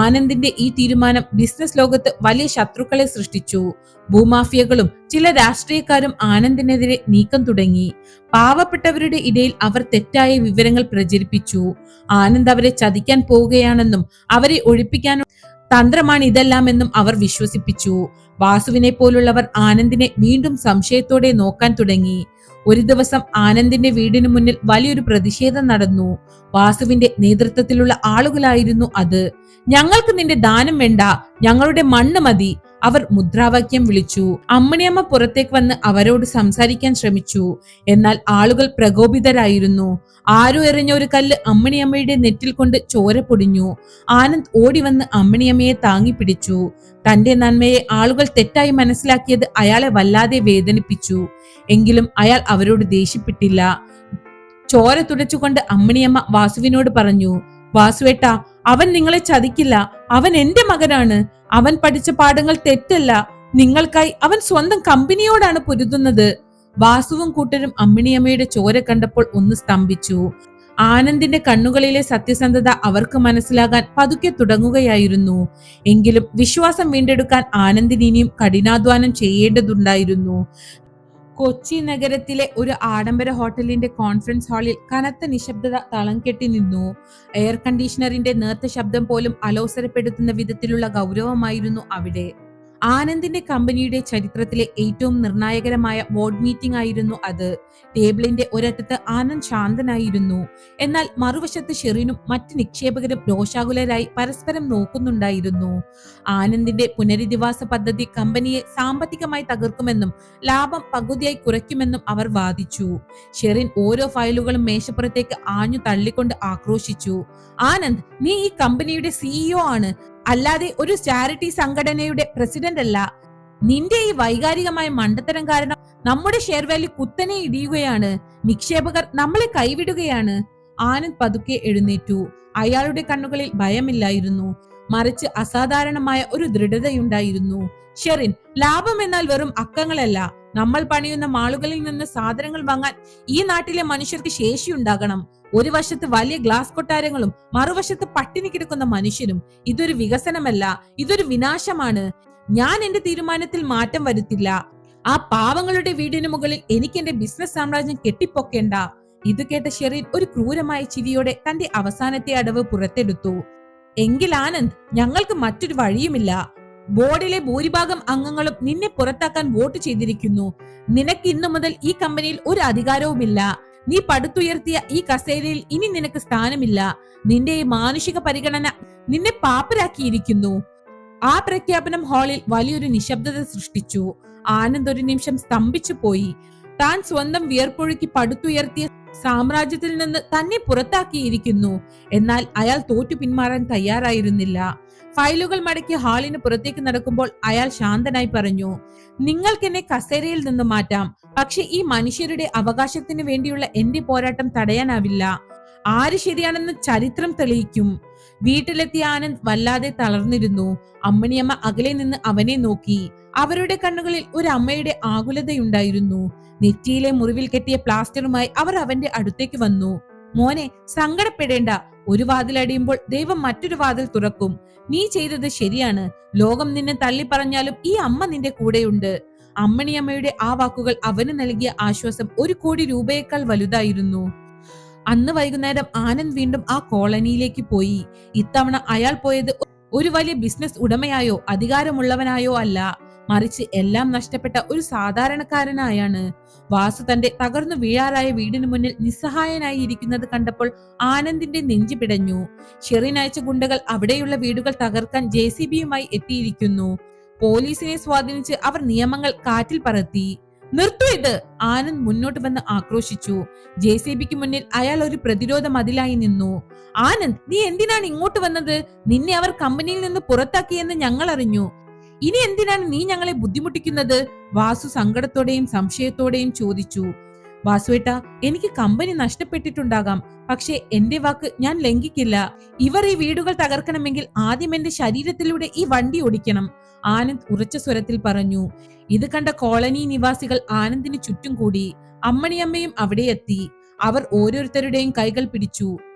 ആനന്ദിന്റെ ഈ തീരുമാനം ബിസിനസ് ലോകത്ത് വലിയ ശത്രുക്കളെ സൃഷ്ടിച്ചു. ഭൂമാഫിയകളും ചില രാഷ്ട്രീയക്കാരും ആനന്ദിനെതിരെ നീക്കം തുടങ്ങി. പാവപ്പെട്ടവരുടെ ഇടയിൽ അവർ തെറ്റായ വിവരങ്ങൾ പ്രചരിപ്പിച്ചു. ആനന്ദ് അവരെ ചതിക്കാൻ പോവുകയാണെന്നും അവരെ ഒഴിപ്പിക്കാനുള്ള തന്ത്രമാണ് ഇതെല്ലാമെന്നും അവർ വിശ്വസിപ്പിച്ചു. വാസുവിനെ പോലുള്ളവർ ആനന്ദിനെ വീണ്ടും സംശയത്തോടെ നോക്കാൻ തുടങ്ങി. ഒരു ദിവസം ആനന്ദിന്റെ വീടിന് മുന്നിൽ വലിയൊരു പ്രതിഷേധം നടന്നു. വാസുവിന്റെ നേതൃത്വത്തിലുള്ള ആളുകളായിരുന്നു അത്. ഞങ്ങൾക്ക് നിന്റെ ദാനം വേണ്ട, ഞങ്ങളുടെ മണ്ണ് മതി, അവർ മുദ്രാവാക്യം വിളിച്ചു. അമ്മണിയമ്മ പുറത്തേക്ക് വന്ന് അവരോട് സംസാരിക്കാൻ ശ്രമിച്ചു. എന്നാൽ ആളുകൾ പ്രകോപിതരായിരുന്നു. ആരോ എറിഞ്ഞ ഒരു കല്ല് അമ്മണിയമ്മയുടെ നെറ്റിൽ കൊണ്ട് ചോര പൊടിഞ്ഞു. ആനന്ദ് ഓടി വന്ന് അമ്മണിയമ്മയെ താങ്ങി പിടിച്ചു. തന്റെ നന്മയെ ആളുകൾ തെറ്റായി മനസ്സിലാക്കിയത് അയാളെ വല്ലാതെ വേദനിപ്പിച്ചു. എങ്കിലും അയാൾ അവരോട് ദേഷ്യപ്പെട്ടില്ല. ചോര തുടച്ചുകൊണ്ട് അമ്മണിയമ്മ വാസുവിനോട് പറഞ്ഞു, വാസുവേട്ടാ, അവൻ നിങ്ങളെ ചതിക്കില്ല. അവൻ എന്റെ മകനാണ്. അവൻ പഠിച്ച പാഠങ്ങൾ തെറ്റല്ല. നിങ്ങൾക്കായി അവൻ സ്വന്തം കമ്പനിയോടാണ് പൊരുതുന്നത്. വാസുവും കൂട്ടരും അമ്മിണിയമ്മയുടെ ചോര കണ്ടപ്പോൾ ഒന്ന് സ്തംഭിച്ചു. ആനന്ദിന്റെ കണ്ണുകളിലെ സത്യസന്ധത അവർക്ക് മനസ്സിലാകാൻ പതുക്കെ തുടങ്ങുകയായിരുന്നു. എങ്കിലും വിശ്വാസം വീണ്ടെടുക്കാൻ ആനന്ദിന് ഇനിയും കഠിനാധ്വാനം ചെയ്യേണ്ടതുണ്ടായിരുന്നു. കൊച്ചി നഗരത്തിലെ ഒരു ആഡംബര ഹോട്ടലിന്റെ കോൺഫറൻസ് ഹാളിൽ കനത്ത നിശബ്ദത തളം കെട്ടി നിന്നു. എയർ കണ്ടീഷണറിന്റെ നേർത്ത ശബ്ദം പോലും അലോസരപ്പെടുത്തുന്ന വിധത്തിലുള്ള ഗൗരവമായിരുന്നു അവിടെ. ആനന്ദിന്റെ കമ്പനിയുടെ ചരിത്രത്തിലെ ഏറ്റവും നിർണായകരമായ ബോർഡ് മീറ്റിംഗ് ആയിരുന്നു അത്. ടേബിളിന്റെ ഒരറ്റത്ത് ആനന്ദ് ശാന്തനായിരുന്നു. എന്നാൽ മറുവശത്ത് ഷെറിനും മറ്റ് നിക്ഷേപകരും രോഷാകുലരായി പരസ്പരം നോക്കുന്നുണ്ടായിരുന്നു. ആനന്ദിന്റെ പുനരധിവാസ പദ്ധതി കമ്പനിയെ സാമ്പത്തികമായി തകർക്കുമെന്നും ലാഭം പകുതിയായി കുറയ്ക്കുമെന്നും അവർ വാദിച്ചു. ഷെറിൻ ഓരോ ഫയലുകളും മേശപ്പുറത്തേക്ക് ആഞ്ഞു തള്ളിക്കൊണ്ട് ആക്രോശിച്ചു. ആനന്ദ്, നീ ഈ കമ്പനിയുടെ സിഇഒ ആണ്, അല്ലാതെ ഒരു ചാരിറ്റി സംഘടനയുടെ പ്രസിഡന്റ് അല്ല. നിന്റെ ഈ വൈകാരികമായ മണ്ടത്തരം കാരണം നമ്മുടെ ഷെയർ വാല്യൂ കുത്തനെ ഇടിയുകയാണ്. നിക്ഷേപകർ നമ്മളെ കൈവിടുകയാണ്. ആനന്ദ് പതുക്കെ എഴുന്നേറ്റു. അയാളുടെ കണ്ണുകളിൽ ഭയമില്ലായിരുന്നു, മറിച്ച് അസാധാരണമായ ഒരു ദൃഢതയുണ്ടായിരുന്നു. ഷെറിൻ, ലാഭം എന്നാൽ വെറും അക്കങ്ങളല്ല. നമ്മൾ പണിയുന്ന മാളുകളിൽ നിന്ന് സാധനങ്ങൾ വാങ്ങാൻ ഈ നാട്ടിലെ മനുഷ്യർക്ക് ശേഷിയുണ്ടാകണം. ഒരു വശത്ത് വലിയ ഗ്ലാസ് കൊട്ടാരങ്ങളും മറുവശത്ത് പട്ടിണി കിടക്കുന്ന മനുഷ്യരും. ഇതൊരു വികസനമല്ല, ഇതൊരു വിനാശമാണ്. ഞാൻ എന്റെ തീരുമാനത്തിൽ മാറ്റം വരുത്തില്ല. ആ പാവങ്ങളുടെ വീടിന് മുകളിൽ എനിക്ക് എന്റെ ബിസിനസ് സാമ്രാജ്യം കെട്ടിപ്പൊക്കേണ്ട. ഇത് കേട്ട ഷെറിൻ ഒരു ക്രൂരമായ ചിരിയോടെ തന്റെ അവസാനത്തെ അടവ് പുറത്തെടുത്തു. എങ്കിൽ ആനന്ദ്, ഞങ്ങൾക്ക് മറ്റൊരു വഴിയുമില്ല. ബോർഡിലെ ഭൂരിഭാഗം അംഗങ്ങളും നിന്നെ പുറത്താക്കാൻ വോട്ട് ചെയ്തിരിക്കുന്നു. നിനക്ക് ഇന്നു മുതൽ ഈ കമ്പനിയിൽ ഒരു അധികാരവുമില്ല. നീ പടുത്തുയർത്തിയ ഈ കസേരയിൽ ഇനി നിനക്ക് സ്ഥാനമില്ല. നിന്റെ ഈ മാനുഷിക പരിഗണന നിന്നെ പാപ്പരാക്കിയിരിക്കുന്നു. ആ പ്രഖ്യാപനം ഹാളിൽ വലിയൊരു നിശബ്ദത സൃഷ്ടിച്ചു. ആനന്ദ് ഒരു നിമിഷം സ്തംഭിച്ചു പോയി. താൻ സ്വന്തം വിയർപ്പൊഴുക്കി പടുത്തുയർത്തിയ സാമ്രാജ്യത്തിൽ നിന്ന് തന്നെ പുറത്താക്കിയിരിക്കുന്നു. എന്നാൽ അയാൾ തോറ്റു പിന്മാറാൻ തയ്യാറായിരുന്നില്ല. ഫയലുകൾ മടക്കി ഹാളിന് പുറത്തേക്ക് നടക്കുമ്പോൾ അയാൾ ശാന്തനായി പറഞ്ഞു, നിങ്ങൾക്ക് എന്നെ കസേരയിൽ നിന്ന് മാറ്റാം, പക്ഷെ ഈ മനുഷ്യരുടെ അവകാശത്തിന് വേണ്ടിയുള്ള എന്റെ പോരാട്ടം തടയാനാവില്ല. ആര് ശരിയാണെന്ന് ചരിത്രം തെളിയിക്കും. വീട്ടിലെത്തിയ ആനന്ദ് വല്ലാതെ തളർന്നിരുന്നു. അമ്മണിയമ്മ അകലെ നിന്ന് അവനെ നോക്കി. അവരുടെ കണ്ണുകളിൽ ഒരു അമ്മയുടെ ആകുലതയുണ്ടായിരുന്നു. നെറ്റിയിലെ മുറിവിൽ കെട്ടിയ പ്ലാസ്റ്ററുമായി അവർ അവന്റെ അടുത്തേക്ക് വന്നു. മോനെ, സങ്കടപ്പെടേണ്ട. ഒരു വാതിൽ അടിയുമ്പോൾ ദൈവം മറ്റൊരു വാതിൽ തുറക്കും. നീ ചെയ്തത് ശരിയാണ്. ലോകം നിന്നെ തള്ളി പറഞ്ഞാലും ഈ അമ്മ നിന്റെ കൂടെയുണ്ട്. അമ്മണിയമ്മയുടെ ആ വാക്കുകൾ അവന് നൽകിയ ആശ്വാസം 1 കോടി രൂപയേക്കാൾ വലുതായിരുന്നു. അന്ന് വൈകുന്നേരം ആനന്ദ് വീണ്ടും ആ കോളനിയിലേക്ക് പോയി. ഇത്തവണ അയാൾ പോയത് ഒരു വലിയ ബിസിനസ് ഉടമയായോ അധികാരമുള്ളവനായോ അല്ല, മറിച്ച് എല്ലാം നഷ്ടപ്പെട്ട ഒരു സാധാരണക്കാരനായാണ്. വാസു തന്റെ തകർന്നു വീഴാറായ വീടിന് മുന്നിൽ നിസ്സഹായനായി ഇരിക്കുന്നത് കണ്ടപ്പോൾ ആനന്ദിന്റെ നെഞ്ചു പിടഞ്ഞു. ഷെറിൻ അയച്ച ഗുണ്ടകൾ അവിടെയുള്ള വീടുകൾ തകർക്കാൻ JCBയുമായി എത്തിയിരിക്കുന്നു. പോലീസിനെ സ്വാധീനിച്ച് അവർ നിയമങ്ങൾ കാറ്റിൽ പറത്തി. നിർത്തു ഇത്! ആനന്ദ് മുന്നോട്ട് വന്ന് ആക്രോശിച്ചു. JCBക്ക് മുന്നിൽ അയാൾ ഒരു പ്രതിരോധ മതിലായി നിന്നു. ആനന്ദ്, നീ എന്തിനാണ് ഇങ്ങോട്ട് വന്നത്? നിന്നെ അവർ കമ്പനിയിൽ നിന്ന് പുറത്താക്കിയെന്ന് ഞങ്ങൾ അറിഞ്ഞു. ഇനി എന്തിനാണ് നീ ഞങ്ങളെ ബുദ്ധിമുട്ടിക്കുന്നത്? വാസു സങ്കടത്തോടെയും സംശയത്തോടെയും ചോദിച്ചു. വാസുവേട്ടാ, എനിക്ക് കമ്പനി നഷ്ടപ്പെട്ടിട്ടുണ്ടാകാം, പക്ഷെ എന്റെ വാക്ക് ഞാൻ ലംഘിക്കില്ല. ഇവർ ഈ വീടുകൾ തകർക്കണമെങ്കിൽ ആദ്യം എന്റെ ശരീരത്തിലൂടെ ഈ വണ്ടി ഓടിക്കണം, ആനന്ദ് ഉറച്ച സ്വരത്തിൽ പറഞ്ഞു. ഇത് കണ്ട കോളനി നിവാസികൾ ആനന്ദിന് ചുറ്റും കൂടി. അമ്മണിയമ്മയും അവിടെ എത്തി. അവർ ഓരോരുത്തരുടെയും കൈകൾ പിടിച്ചു.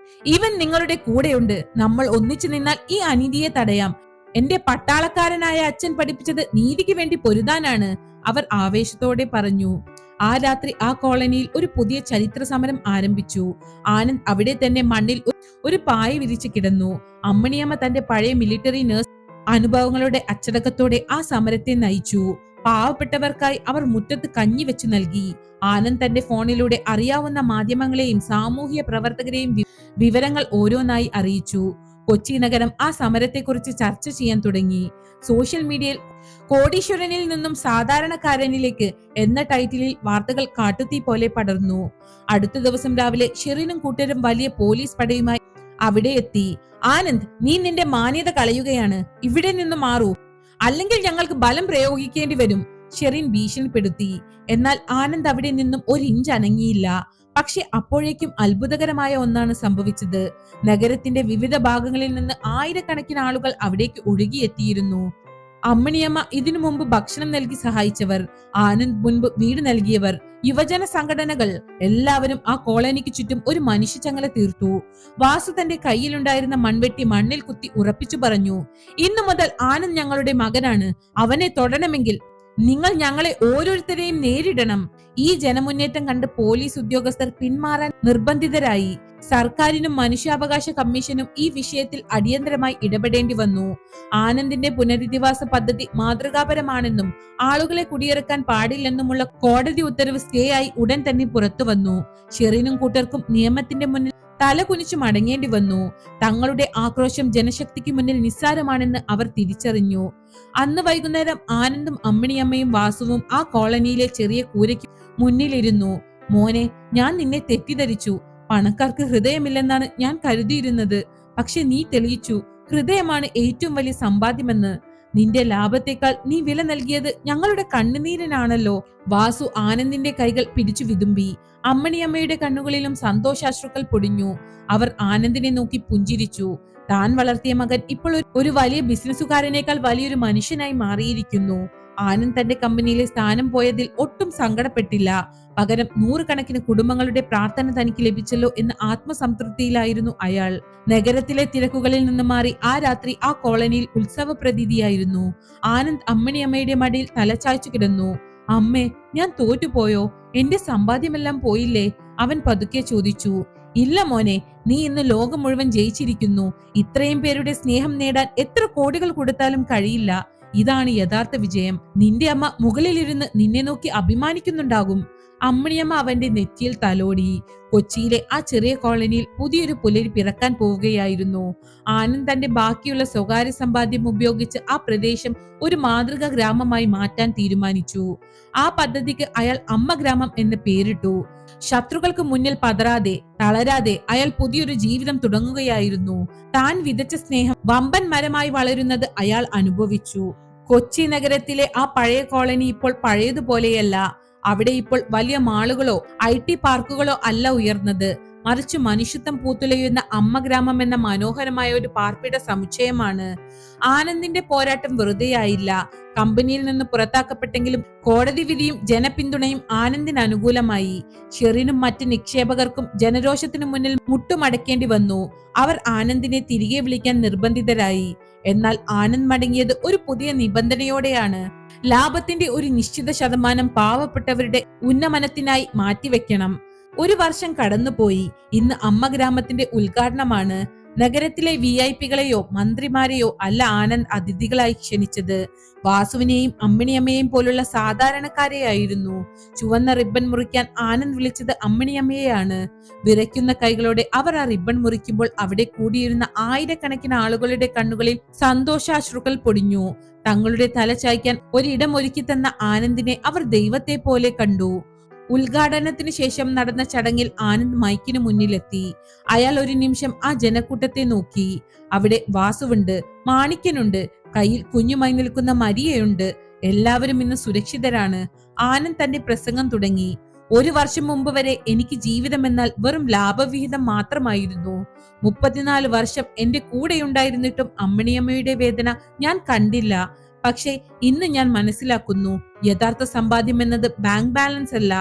ഇവൻ നിങ്ങളുടെ കൂടെയുണ്ട്. നമ്മൾ ഒന്നിച്ചു നിന്നാൽ ഈ അനീതിയെ തടയാം. എന്റെ പട്ടാളക്കാരനായ അച്ഛൻ പഠിപ്പിച്ചത് നീതിക്ക് വേണ്ടി പൊരുതാനാണ്, അവർ ആവേശത്തോടെ പറഞ്ഞു. ആ രാത്രി ആ കോളനിയിൽ ഒരു പുതിയ ചരിത്ര സമരം ആരംഭിച്ചു. ആനന്ദ് അവിടെ തന്നെ മണ്ണിൽ ഒരു പായ വിരിച്ചു കിടന്നു. അമ്മണിയമ്മ തന്റെ പഴയ മിലിറ്ററി നഴ്സ് അനുഭവങ്ങളുടെ അച്ചടക്കത്തോടെ ആ സമരത്തെ നയിച്ചു. പാവപ്പെട്ടവർക്കായി അവർ മുറ്റത്ത് കഞ്ഞി വെച്ചു നൽകി. ആനന്ദ് തന്റെ ഫോണിലൂടെ അറിയാവുന്ന മാധ്യമങ്ങളെയും സാമൂഹ്യ പ്രവർത്തകരെയും വിവരങ്ങൾ ഓരോന്നായി അറിയിച്ചു. കൊച്ചി നഗരം ആ സമരത്തെക്കുറിച്ച് ചർച്ച ചെയ്യാൻ തുടങ്ങി. സോഷ്യൽ മീഡിയയിൽ കോടീശ്വരനിൽ നിന്നും സാധാരണക്കാരനിലേക്ക് എന്ന ടൈറ്റിലിൽ വാർത്തകൾ കാട്ടുതീ പോലെ പടർന്നു. അടുത്ത ദിവസം രാവിലെ ഷെറിനും കൂട്ടരും വലിയ പോലീസ് പടയുമായി അവിടെ എത്തി. ആനന്ദ്, നീ നിന്റെ മാന്യത കളയുകയാണ്. ഇവിടെ നിന്ന് മാറൂ, അല്ലെങ്കിൽ ഞങ്ങൾക്ക് ബലം പ്രയോഗിക്കേണ്ടി വരും, ഷെറിൻ ഭീഷണിപ്പെടുത്തി. എന്നാൽ ആനന്ദ് അവിടെ നിന്നും ഒരു ഇഞ്ച് അനങ്ങിയില്ല. പക്ഷെ അപ്പോഴേക്കും അത്ഭുതകരമായ ഒന്നാണ് സംഭവിച്ചത്. നഗരത്തിന്റെ വിവിധ ഭാഗങ്ങളിൽ നിന്ന് ആയിരക്കണക്കിന് ആളുകൾ അവിടേക്ക് ഒഴുകിയെത്തിയിരുന്നു. അമ്മിണിയമ്മ ഇതിനു മുമ്പ് ഭക്ഷണം നൽകി സഹായിച്ചവർ, ആനന്ദ് മുൻപ് വീട് നൽകിയവർ, യുവജന സംഘടനകൾ, എല്ലാവരും ആ കോളനിക്ക് ചുറ്റും ഒരു മനുഷ്യച്ചങ്ങല തീർത്തു. വാസു തന്റെ കയ്യിലുണ്ടായിരുന്ന മൺവെട്ടി മണ്ണിൽ കുത്തി ഉറപ്പിച്ചു പറഞ്ഞു, ഇന്നു മുതൽ ആനന്ദ് ഞങ്ങളുടെ മകനാണ്. അവനെ തൊടണമെങ്കിൽ നിങ്ങൾ ഞങ്ങളെ ഓരോരുത്തരെയും നേരിടണം. ഈ ജനമുന്നേറ്റം കണ്ട് പോലീസ് ഉദ്യോഗസ്ഥർ പിന്മാറാൻ നിർബന്ധിതരായി. സർക്കാരിനും മനുഷ്യാവകാശ കമ്മീഷനും ഈ വിഷയത്തിൽ അടിയന്തരമായി ഇടപെടേണ്ടി വന്നു. ആനന്ദിന്റെ പുനരധിവാസ പദ്ധതി മാതൃകാപരമാണെന്നും ആളുകളെ കുടിയിറക്കാൻ പാടില്ലെന്നുമുള്ള കോടതി ഉത്തരവ് സ്റ്റേ ആയി ഉടൻ തന്നെ പുറത്തു വന്നു. ഷെറിനും കൂട്ടർക്കും നിയമത്തിന്റെ മുന്നിൽ തല കുനിച്ചു മടങ്ങേണ്ടി വന്നു. തങ്ങളുടെ ആക്രോശം ജനശക്തിക്ക് മുന്നിൽ നിസ്സാരമാണെന്ന് അവർ തിരിച്ചറിഞ്ഞു. അന്ന് വൈകുന്നേരം ആനന്ദും അമ്മിണിയമ്മയും വാസുവും ആ കോളനിയിലെ ചെറിയ കൂരയ്ക്ക് മുന്നിലിരുന്നു. മോനെ, ഞാൻ നിന്നെ തെറ്റിദ്ധരിച്ചു. പണക്കാർക്ക് ഹൃദയമില്ലെന്നാണ് ഞാൻ കരുതിയിരുന്നത്. പക്ഷെ നീ തെളിയിച്ചു ഹൃദയമാണ് ഏറ്റവും വലിയ സമ്പാദ്യമെന്ന്. നിന്റെ ലാഭത്തെക്കാൾ നീ വില നൽകിയത് ഞങ്ങളുടെ കണ്ണുനീരനാണല്ലോ. വാസു ആനന്ദിന്റെ കൈകൾ പിടിച്ചു വിതുമ്പി. അമ്മണിയമ്മയുടെ കണ്ണുകളിലും സന്തോഷാശ്രുക്കൾ പൊടിഞ്ഞു. അവർ ആനന്ദിനെ നോക്കി പുഞ്ചിരിച്ചു. താൻ വളർത്തിയ മകൻ ഇപ്പോൾ ഒരു വലിയ ബിസിനസ്സുകാരനേക്കാൾ വലിയൊരു മനുഷ്യനായി മാറിയിരിക്കുന്നു. ആനന്ദ് തന്റെ കമ്പനിയിലെ സ്ഥാനം പോയതിൽ ഒട്ടും സങ്കടപ്പെട്ടില്ല. പകരം നൂറുകണക്കിന് കുടുംബങ്ങളുടെ പ്രാർത്ഥന തനിക്ക് ലഭിച്ചല്ലോ എന്ന ആത്മസംതൃപ്തിയിലായിരുന്നു അയാൾ. നഗരത്തിലെ തിരക്കുകളിൽ നിന്ന് മാറി ആ രാത്രി ആ കോളനിയിൽ ഉത്സവ പ്രതീതിയായിരുന്നു. ആനന്ദ് അമ്മിണിയമ്മയുടെ മടിയിൽ തലചായ്ച്ചു കിടന്നു. അമ്മേ, ഞാൻ തോറ്റുപോയോ? എന്റെ സമ്പാദ്യമെല്ലാം പോയില്ലേ? അവൻ പതുക്കെ ചോദിച്ചു. ഇല്ല മോനെ, നീ ഇന്ന് ലോകം മുഴുവൻ ജയിച്ചിരിക്കുന്നു. ഇത്രയും പേരുടെ സ്നേഹം നേടാൻ എത്ര കോടികൾ കൊടുത്താലും കഴിയില്ല. ഇതാണ് യഥാർത്ഥ വിജയം. നിന്റെ അമ്മ മുകളിലിരുന്ന് നിന്നെ നോക്കി അഭിമാനിക്കുന്നുണ്ടാകും. അമ്മിണിയമ്മ അവന്റെ നെറ്റിയിൽ തലോടി. കൊച്ചിയിലെ ആ ചെറിയ കോളനിയിൽ പുതിയൊരു പുലരി പിറക്കാൻ പോവുകയായിരുന്നു. ആനന്ദ് തന്റെ ബാക്കിയുള്ള സ്വകാര്യ സമ്പാദ്യം ഉപയോഗിച്ച് ആ പ്രദേശം ഒരു മാതൃകാ ഗ്രാമമായി മാറ്റാൻ തീരുമാനിച്ചു. ആ പദ്ധതിക്ക് അയാൾ അമ്മ ഗ്രാമം എന്ന് പേരിട്ടു. ശത്രുക്കൾക്ക് മുന്നിൽ പതറാതെ തളരാതെ അയാൾ പുതിയൊരു ജീവിതം തുടങ്ങുകയായിരുന്നു. താൻ വിതച്ച സ്നേഹം വമ്പൻ മരമായി വളരുന്നത് അയാൾ അനുഭവിച്ചു. കൊച്ചി നഗരത്തിലെ ആ പഴയ കോളനി ഇപ്പോൾ പഴയതുപോലെയല്ല. അവിടെ ഇപ്പോൾ വലിയ മാളുകളോ IT പാർക്കുകളോ അല്ല ഉയർന്നത്. മറിച്ച് മനുഷ്യത്വം പൂത്തുലയുന്ന അമ്മ ഗ്രാമം എന്ന മനോഹരമായ ഒരു പാർപ്പിട സമുച്ചയമാണ്. ആനന്ദിന്റെ പോരാട്ടം വെറുതെയായില്ല. കമ്പനിയിൽ നിന്ന് പുറത്താക്കപ്പെട്ടെങ്കിലും കോടതി വിധിയും ജനപിന്തുണയും ആനന്ദിന് അനുകൂലമായി. ഷെറിനും മറ്റ് നിക്ഷേപകർക്കും ജനരോഷത്തിനു മുന്നിൽ മുട്ടുമടക്കേണ്ടി വന്നു. അവർ ആനന്ദിനെ തിരികെ വിളിക്കാൻ നിർബന്ധിതരായി. എന്നാൽ ആനന്ദ് മടങ്ങിയത് ഒരു പുതിയ നിബന്ധനയോടെയാണ്. ലാഭത്തിന്റെ ഒരു നിശ്ചിത ശതമാനം പാവപ്പെട്ടവരുടെ ഉന്നമനത്തിനായി മാറ്റിവെക്കണം. ഒരു വർഷം കടന്നുപോയി. ഇന്ന് അമ്മ ഗ്രാമത്തിന്റെ ഉദ്ഘാടനമാണ്. നഗരത്തിലെ VIP-കളെയോ മന്ത്രിമാരെയോ അല്ല ആനന്ദ് അതിഥികളായി ക്ഷണിച്ചത്. വാസുവിനെയും അമ്മിണിയമ്മയെയും പോലുള്ള സാധാരണക്കാരെയായിരുന്നു. ചുവന്ന റിബൺ മുറിക്കാൻ ആനന്ദ് വിളിച്ചത് അമ്മിണിയമ്മയെയാണ്. വിറയ്ക്കുന്ന കൈകളോടെ അവർ ആ റിബൺ മുറിക്കുമ്പോൾ അവിടെ കൂടിയിരുന്ന ആയിരക്കണക്കിന് ആളുകളുടെ കണ്ണുകളിൽ സന്തോഷാശ്രുക്കൾ പൊടിഞ്ഞു. തങ്ങളുടെ തല ചായ്ക്കാൻ ഒരിടം ഒരുക്കി തന്ന ആനന്ദിനെ അവർ ദൈവത്തെ പോലെ കണ്ടു. ഉദ്ഘാടനത്തിന് ശേഷം നടന്ന ചടങ്ങിൽ ആനന്ദ് മൈക്കിന് മുന്നിലെത്തി. അയാൾ ഒരു നിമിഷം ആ ജനക്കൂട്ടത്തെ നോക്കി. അവിടെ വാസുവുണ്ട്, മാണിക്യനുണ്ട്, കയ്യിൽ കുഞ്ഞുമായി നിൽക്കുന്ന മരിയയുണ്ട്. എല്ലാവരും ഇന്ന് സുരക്ഷിതരാണ്. ആനന്ദ് തന്റെ പ്രസംഗം തുടങ്ങി. ഒരു വർഷം മുമ്പ് വരെ എനിക്ക് ജീവിതം എന്നാൽ വെറും ലാഭവിഹിതം മാത്രമായിരുന്നു. 34 വർഷം എന്റെ കൂടെയുണ്ടായിരുന്നിട്ടും അമ്മിണിയമ്മയുടെ വേദന ഞാൻ കണ്ടില്ല. പക്ഷെ ഇന്ന് ഞാൻ മനസ്സിലാക്കുന്നു, യഥാർത്ഥ സമ്പാദ്യം എന്നത് ബാങ്ക് ബാലൻസ് അല്ല,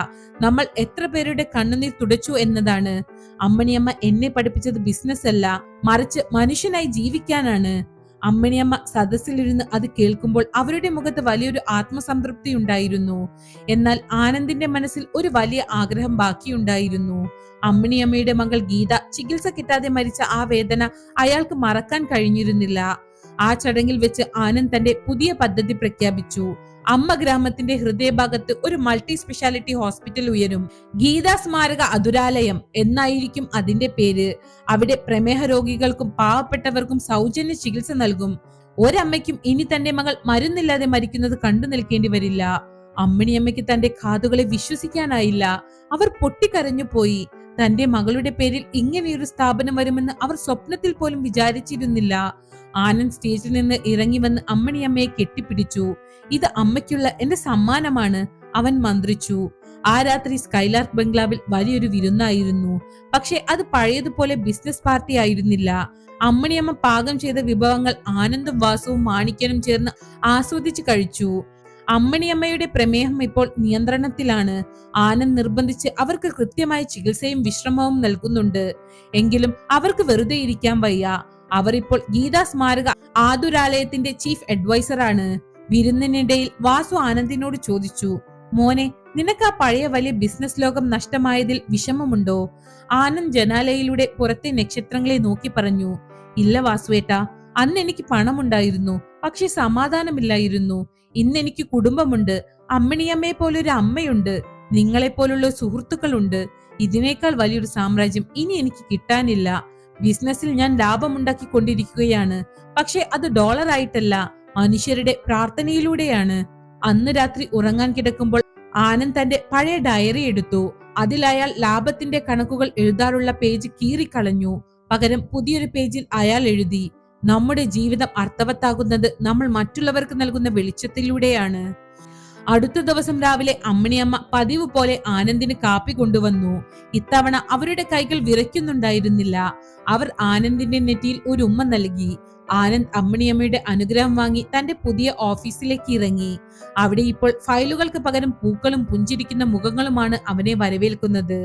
നമ്മൾ എത്ര പേരുടെ കണ്ണുനീർ തുടച്ചു എന്നതാണ്. അമ്മിണിയമ്മ എന്നെ പഠിപ്പിച്ചത് ബിസിനസ് അല്ല, മറിച്ച് മനുഷ്യനായി ജീവിക്കാനാണ്. അമ്മിണിയമ്മ സദസ്സിലിരുന്ന് അത് കേൾക്കുമ്പോൾ അവരുടെ മുഖത്ത് വലിയൊരു ആത്മസംതൃപ്തി ഉണ്ടായിരുന്നു. എന്നാൽ ആനന്ദിന്റെ മനസ്സിൽ ഒരു വലിയ ആഗ്രഹം ബാക്കിയുണ്ടായിരുന്നു. അമ്മിണിയമ്മയുടെ മകൾ ഗീത ചികിത്സ കിട്ടാതെ മരിച്ച ആ വേദന അയാൾക്ക് മറക്കാൻ കഴിഞ്ഞിരുന്നില്ല. ആ ചടങ്ങിൽ വെച്ച് ആനന്ദ് തന്റെ പുതിയ പദ്ധതി പ്രഖ്യാപിച്ചു. അമ്മ ഗ്രാമത്തിന്റെ ഹൃദയഭാഗത്ത് ഒരു മൾട്ടി സ്പെഷ്യാലിറ്റി ഹോസ്പിറ്റൽ ഉയരും. ഗീതാ സ്മാരക അതുരാലയം എന്നായിരിക്കും അതിന്റെ പേര്. അവിടെ പ്രമേഹ രോഗികൾക്കും പാവപ്പെട്ടവർക്കും സൗജന്യ ചികിത്സ നൽകും. ഒരമ്മയ്ക്കും ഇനി തന്റെ മകൾ മരുന്നില്ലാതെ മരിക്കുന്നത് കണ്ടു നിൽക്കേണ്ടി വരില്ല. അമ്മിണിയമ്മയ്ക്ക് തന്റെ കാതുകളെ വിശ്വസിക്കാനായില്ല. അവർ പൊട്ടിക്കരഞ്ഞു പോയി. തന്റെ മകളുടെ പേരിൽ ഇങ്ങനെയൊരു സ്ഥാപനം വരുമെന്ന് അവർ സ്വപ്നത്തിൽ പോലും വിചാരിച്ചിരുന്നില്ല. ആനന്ദ് സ്റ്റേജിൽ നിന്ന് ഇറങ്ങി വന്ന് അമ്മിണിയമ്മയെ കെട്ടിപ്പിടിച്ചു. ഇത് അമ്മയ്ക്കുള്ള എന്റെ സമ്മാനമാണ്, അവൻ മന്ത്രിച്ചു. ആ രാത്രി സ്കൈലാർക്ക് ബംഗ്ലാവിൽ വലിയൊരു വിരുന്നായിരുന്നു. പക്ഷെ അത് പഴയതുപോലെ ബിസിനസ് പാർട്ടി ആയിരുന്നില്ല. അമ്മിണിയമ്മ പാകം ചെയ്ത വിഭവങ്ങൾ ആനന്ദും വാസുവും മാണിക്യനും ചേർന്ന് ആസ്വദിച്ചു കഴിച്ചു. അമ്മിണിയമ്മയുടെ പ്രമേഹം ഇപ്പോൾ നിയന്ത്രണത്തിലാണ്. ആനന്ദ് നിർബന്ധിച്ച് അവർക്ക് കൃത്യമായ ചികിത്സയും വിശ്രമവും നൽകുന്നുണ്ട്. എങ്കിലും അവർക്ക് വെറുതെ ഇരിക്കാൻ വയ്യ. അവർ ഇപ്പോൾ ഗീതാ സ്മാരക ആതുരാലയത്തിന്റെ ചീഫ് അഡ്വൈസർ ആണ്. വിരുന്നിനിടയിൽ വാസു ആനന്ദിനോട് ചോദിച്ചു, മോനെ, നിനക്ക് ആ പഴയ വലിയ ബിസിനസ് ലോകം നഷ്ടമായതിൽ വിഷമമുണ്ടോ? ആനന്ദ് ജനാലയിലൂടെ പുറത്തെ നക്ഷത്രങ്ങളെ നോക്കി പറഞ്ഞു, ഇല്ല വാസുവേട്ടാ, അന്ന് എനിക്ക് പണമുണ്ടായിരുന്നു, പക്ഷെ സമാധാനമില്ലായിരുന്നു. ഇന്ന് എനിക്ക് കുടുംബമുണ്ട്. അമ്മിണിയമ്മയെ പോലൊരു അമ്മയുണ്ട്. നിങ്ങളെ പോലുള്ള സുഹൃത്തുക്കളുണ്ട്. ഇതിനേക്കാൾ വലിയൊരു സാമ്രാജ്യം ഇനി എനിക്ക് കിട്ടാനില്ല. ബിസിനസ്സിൽ ഞാൻ ലാഭമുണ്ടാക്കിക്കൊണ്ടിരിക്കുകയാണ്. പക്ഷെ അത് ഡോളർ ആയിട്ടല്ല, മനുഷ്യരുടെ പ്രാർത്ഥനയിലൂടെയാണ്. അന്ന് രാത്രി ഉറങ്ങാൻ കിടക്കുമ്പോൾ ആനന്ദ് തന്റെ പഴയ ഡയറി എടുത്തു. അതിൽ അയാൾ ലാഭത്തിന്റെ കണക്കുകൾ എഴുതാറുള്ള പേജ് കീറിക്കളഞ്ഞു. പകരം പുതിയൊരു പേജിൽ അയാൾ എഴുതി, നമ്മുടെ ജീവിതം അർത്ഥവത്താകുന്നത് നമ്മൾ മറ്റുള്ളവർക്ക് നൽകുന്ന വെളിച്ചത്തിലൂടെയാണ്. അടുത്ത ദിവസം രാവിലെ അമ്മിണിയമ്മ പതിവ് പോലെ ആനന്ദിന് കാപ്പി കൊണ്ടുവന്നു. ഇത്തവണ അവരുടെ കൈകൾ വിറയ്ക്കുന്നുണ്ടായിരുന്നില്ല. അവർ ആനന്ദിന്റെ നെറ്റിയിൽ ഒരു ഉമ്മ നൽകി. ആനന്ദ് അമ്മിണിയമ്മയുടെ അനുഗ്രഹം വാങ്ങി തന്റെ പുതിയ ഓഫീസിലേക്ക് ഇറങ്ങി. അവിടെ ഇപ്പോൾ ഫയലുകൾക്ക് പകരം പൂക്കളും പുഞ്ചിരിക്കുന്ന മുഖങ്ങളുമാണ് അവനെ വരവേൽക്കുന്നത്.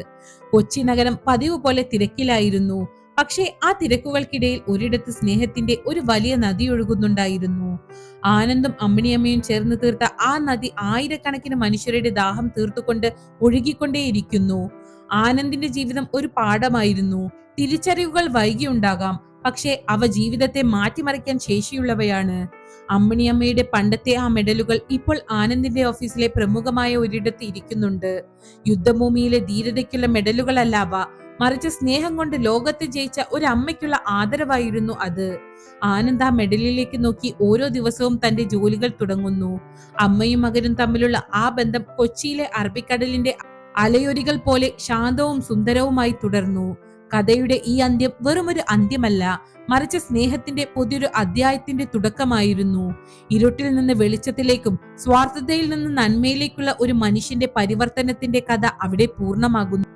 കൊച്ചി നഗരം പതിവ് പോലെ തിരക്കിലായിരുന്നു. പക്ഷേ ആ തിരക്കുകൾക്കിടയിൽ ഒരിടത്ത് സ്നേഹത്തിന്റെ ഒരു വലിയ നദി ഒഴുകുന്നുണ്ടായിരുന്നു. ആനന്ദും അമ്മിണിയമ്മയും ചേർന്ന് തീർത്ത ആ നദി ആയിരക്കണക്കിന് മനുഷ്യരുടെ ദാഹം തീർത്തുകൊണ്ട് ഒഴുകിക്കൊണ്ടേയിരിക്കുന്നു. ആനന്ദിന്റെ ജീവിതം ഒരു പാഠമായിരുന്നു. തിരിച്ചറിവുകൾ വൈകിയുണ്ടാകാം, പക്ഷേ അവ ജീവിതത്തെ മാറ്റിമറിക്കാൻ ശേഷിയുള്ളവയാണ്. അമ്മിണിയമ്മയുടെ പണ്ടത്തെ ആ മെഡലുകൾ ഇപ്പോൾ ആനന്ദിന്റെ ഓഫീസിലെ പ്രമുഖമായ ഒരിടത്ത് ഇരിക്കുന്നുണ്ട്. യുദ്ധഭൂമിയിലെ ധീരതയ്ക്കുള്ള മെഡലുകളല്ല അവ, മറിച്ച് സ്നേഹം കൊണ്ട് ലോകത്തെ ജയിച്ച ഒരു അമ്മയ്ക്കുള്ള ആദരവായിരുന്നു അത്. ആനന്ദ് ആ മെഡലിലേക്ക് നോക്കി ഓരോ ദിവസവും തന്റെ ജോലികൾ തുടങ്ങുന്നു. അമ്മയും മകനും തമ്മിലുള്ള ആ ബന്ധം കൊച്ചിയിലെ അറബിക്കടലിന്റെ അലയൊരികൾ പോലെ ശാന്തവും സുന്ദരവുമായി തുടർന്നു. കഥയുടെ ഈ അന്ത്യം വെറുമൊരു അന്ത്യമല്ല, മറിച്ച് സ്നേഹത്തിന്റെ പുതിയൊരു അധ്യായത്തിന്റെ തുടക്കമായിരുന്നു. ഇരുട്ടിൽ നിന്ന് വെളിച്ചത്തിലേക്കും സ്വാർത്ഥതയിൽ നിന്ന് നന്മയിലേക്കുള്ള ഒരു മനുഷ്യന്റെ പരിവർത്തനത്തിന്റെ കഥ അവിടെ പൂർണ്ണമാകുന്നു.